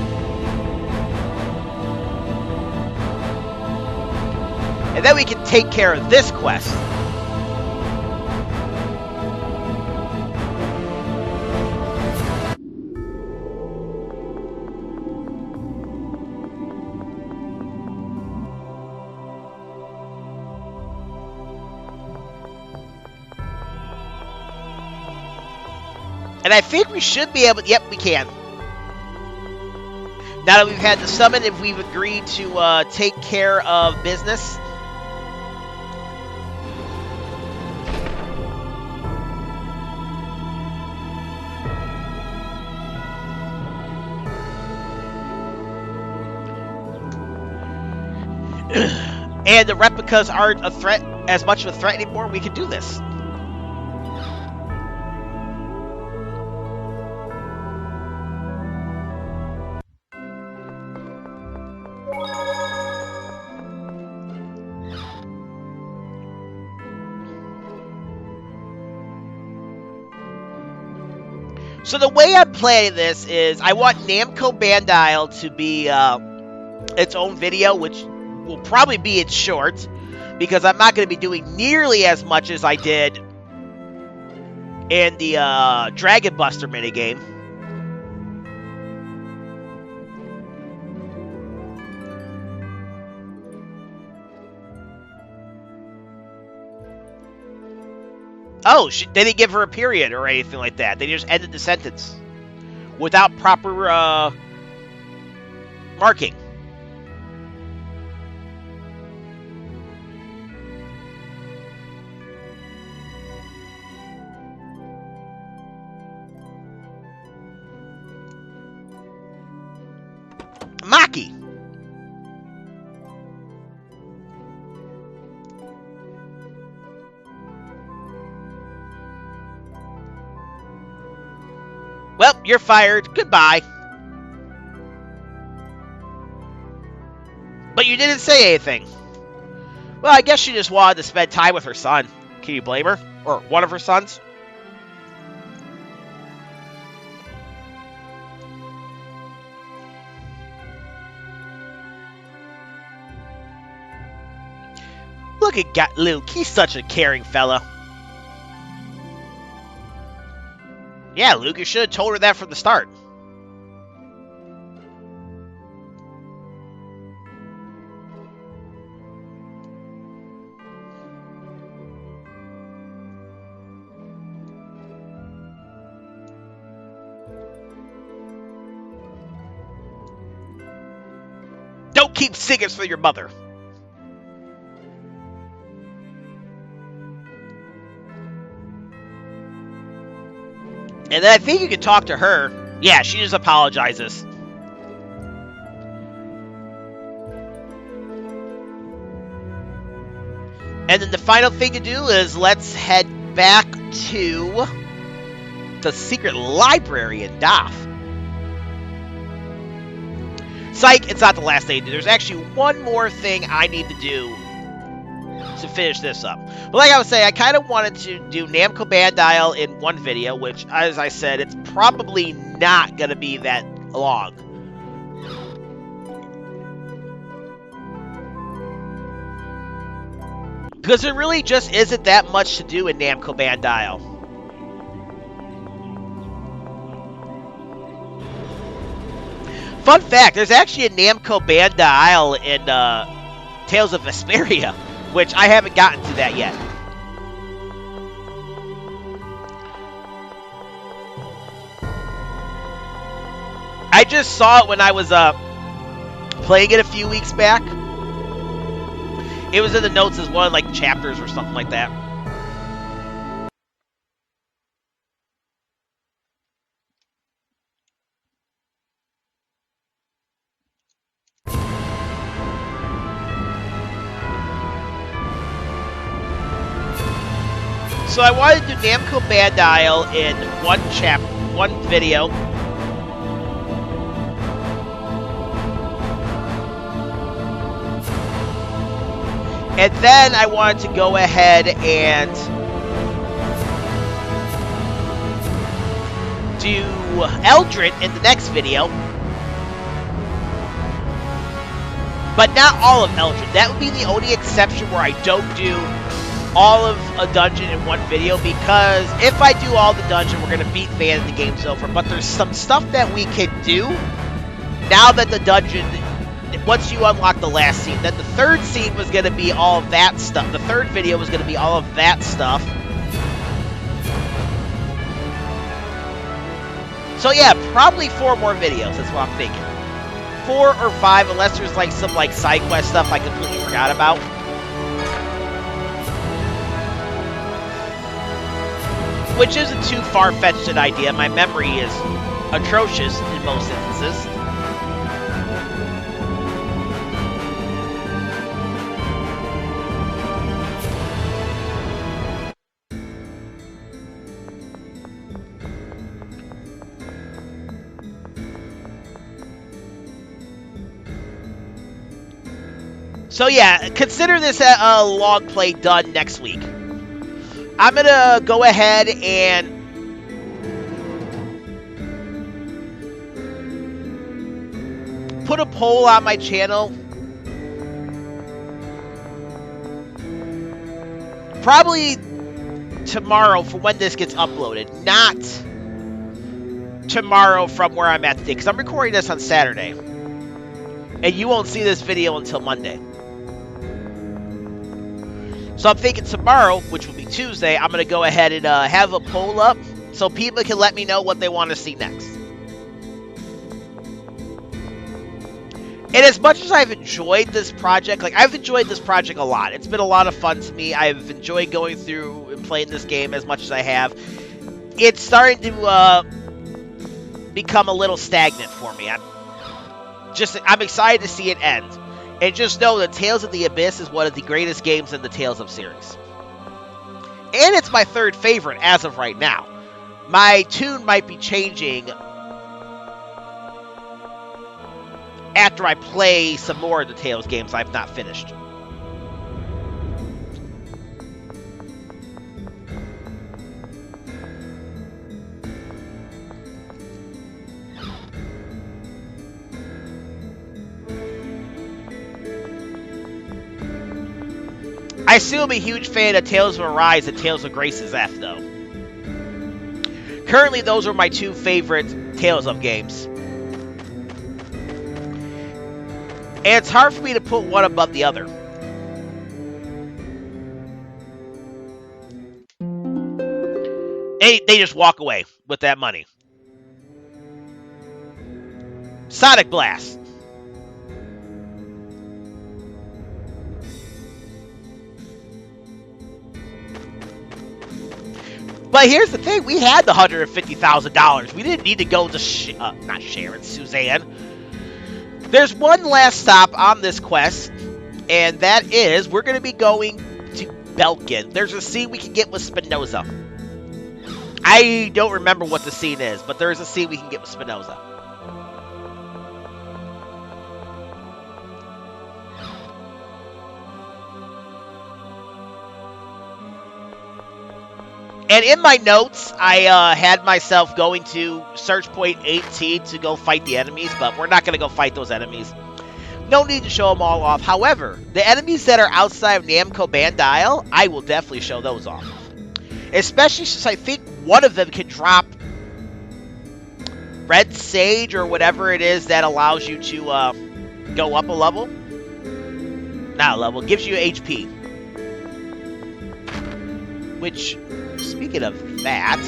And then we can take care of this quest. And I think we should be able... Yep, we can. Now that we've had the summon, if we've agreed to take care of business. And the replicas aren't a threat, as much of a threat anymore, we can do this. So the way I'm playing this is I want Namco Bandai to be its own video, which will probably be its short, because I'm not going to be doing nearly as much as I did in the Dragon Buster minigame. Oh, they didn't give her a period or anything like that. They just ended the sentence without proper marking. Maki. Well, you're fired. Goodbye. But you didn't say anything. Well, I guess she just wanted to spend time with her son. Can you blame her? Or one of her sons? Look at Luke. He's such a caring fella. Yeah, Luke, you should have told her that from the start. Don't keep secrets for your mother. And then I think you can talk to her. Yeah, she just apologizes. And then the final thing to do is let's head back to the secret library in Daath. Psych, it's not the last thing to do. There's actually one more thing I need to do to finish this up. But like I was saying, I kind of wanted to do Namco Bandai in one video, which, as I said, it's probably not going to be that long. Because there really just isn't that much to do in Namco Bandai. Fun fact, there's actually a Namco Bandai in Tales of Vesperia, which I haven't gotten to that yet. I just saw it when I was playing it a few weeks back. It was in the notes as one of like chapters or something like that. So I wanted to do Namco-Bandai in one video. And then I wanted to go ahead and do Eldred in the next video. But not all of Eldred. That would be the only exception where I don't do all of a dungeon in one video, because if I do all the dungeon, we're going to beat Van and the game's over. But there's some stuff that we can do now that the dungeon, once you unlock the last scene. Then the third scene was going to be all of that stuff. The third video was going to be all of that stuff. So yeah, probably 4 more videos, that's what I'm thinking. 4 or 5, unless there's like some like side quest stuff I completely forgot about. Which isn't too far-fetched an idea. My memory is atrocious in most instances. So yeah, consider this a log play done next week. I'm going to go ahead and put a poll on my channel. Probably tomorrow for when this gets uploaded. Not tomorrow from where I'm at today, because I'm recording this on Saturday. And you won't see this video until Monday. So I'm thinking tomorrow, which will be Tuesday, I'm going to go ahead and have a poll up so people can let me know what they want to see next. And as much as I've enjoyed this project, like I've enjoyed this project a lot. It's been a lot of fun to me. I've enjoyed going through and playing this game as much as I have. It's starting to become a little stagnant for me. I'm excited to see it end. And just know that Tales of the Abyss is one of the greatest games in the Tales of series. And it's my 3rd favorite as of right now. My tune might be changing after I play some more of the Tales games I've not finished. I still am a huge fan of Tales of Arise and Tales of Grace's F, though. Currently, those are my 2 favorite Tales of games. And it's hard for me to put one above the other. They just walk away with that money. Sonic Blast. But here's the thing, we had the $150,000. We didn't need to go to, not Sharon, Suzanne. There's one last stop on this quest, and that is, we're going to be going to Belkin. There's a scene we can get with Spinoza. I don't remember what the scene is, but there's a scene we can get with Spinoza. And in my notes, I had myself going to Search Point 8T to go fight the enemies, but we're not going to go fight those enemies. No need to show them all off. However, the enemies that are outside of Namco-Bandai, I will definitely show those off. Especially since I think one of them can drop Red Sage or whatever it is that allows you to go up a level. Not a level, gives you HP. Which... Speaking of that,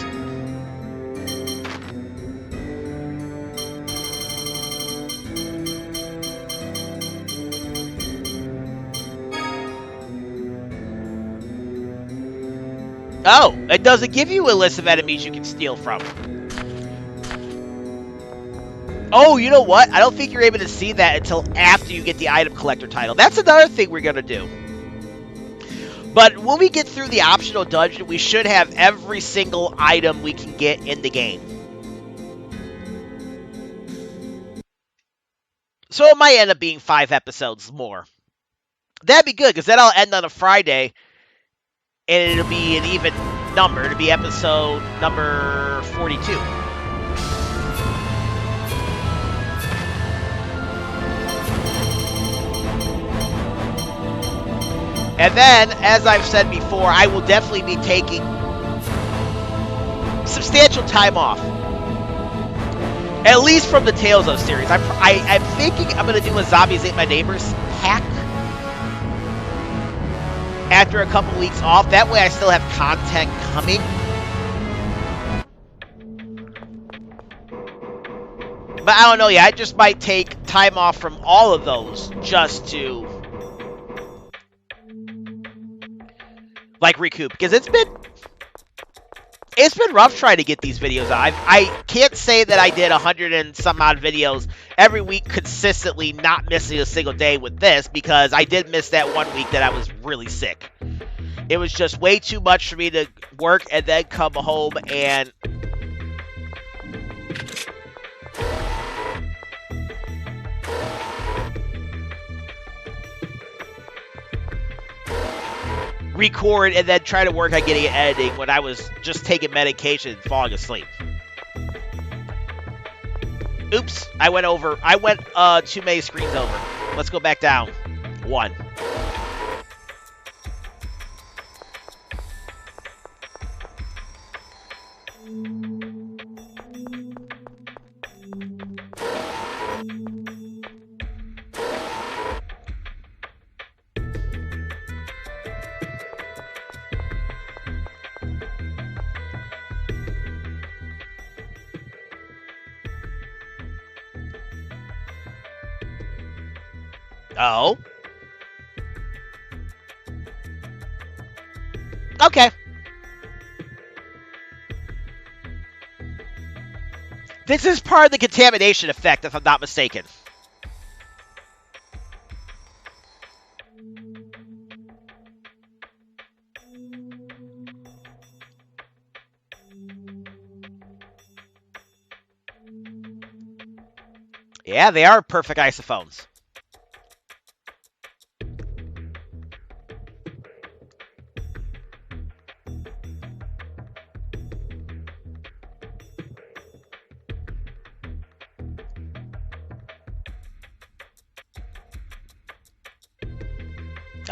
Oh, it doesn't give you a list of enemies you can steal from. Oh, you know what? I don't think you're able to see that until after you get the item collector title. That's another thing we're going to do. But when we get through the optional dungeon, we should have every single item we can get in the game. So it might end up being 5 episodes more. That'd be good, because then I'll end on a Friday, and it'll be an even number. It'll be episode number 42. And then, as I've said before, I will definitely be taking substantial time off. At least from the Tales of series. I'm thinking I'm going to do a Zombies Ate My Neighbors pack after a couple weeks off. That way I still have content coming. But I don't know yet. I just might take time off from all of those just to like recoup, because it's been rough trying to get these videos out. I can't say that I did 100 and some odd videos every week consistently, not missing a single day with this, because I did miss that one week that I was really sick. It was just way too much for me to work and then come home and record and then try to work on getting it editing when I was just taking medication and falling asleep. Oops, I went too many screens over. Let's go back down. 1. Oh. Okay. This is part of the contamination effect, if I'm not mistaken. Yeah, they are perfect isophones.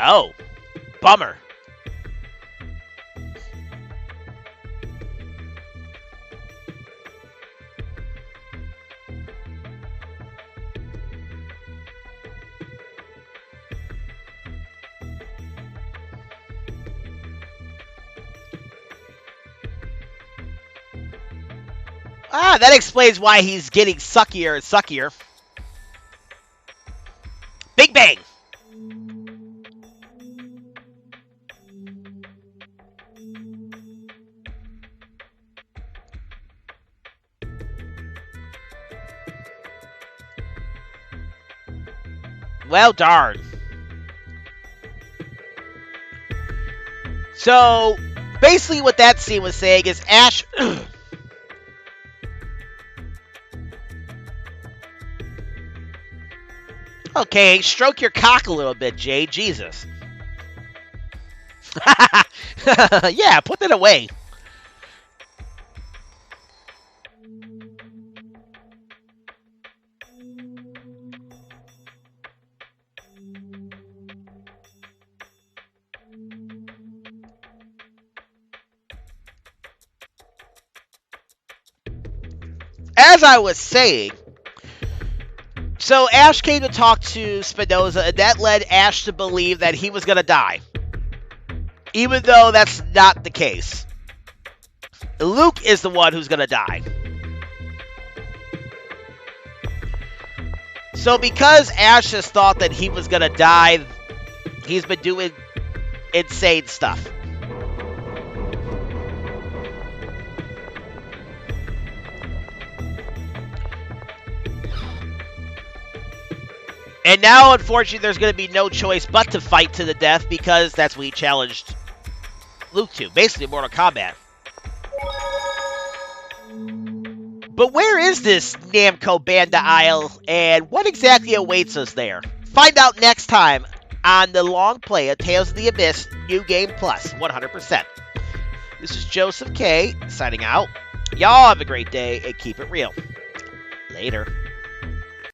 Oh, bummer. Ah, that explains why he's getting suckier and suckier. Big Bang! Well, darn. So, basically what that scene was saying is Asch... Okay, stroke your cock a little bit, Jade. Jesus. Yeah, put that away. As I was saying, so Asch came to talk to Spinoza, and that led Asch to believe that he was going to die. Even though that's not the case. Luke is the one who's going to die. So because Asch has thought that he was going to die, he's been doing insane stuff. And now, unfortunately, there's going to be no choice but to fight to the death because that's what he challenged Luke to. Basically, Mortal Kombat. But where is this Namco Banda Isle, and what exactly awaits us there? Find out next time on the long play of Tales of the Abyss New Game Plus 100%. This is Joseph K. signing out. Y'all have a great day and keep it real. Later.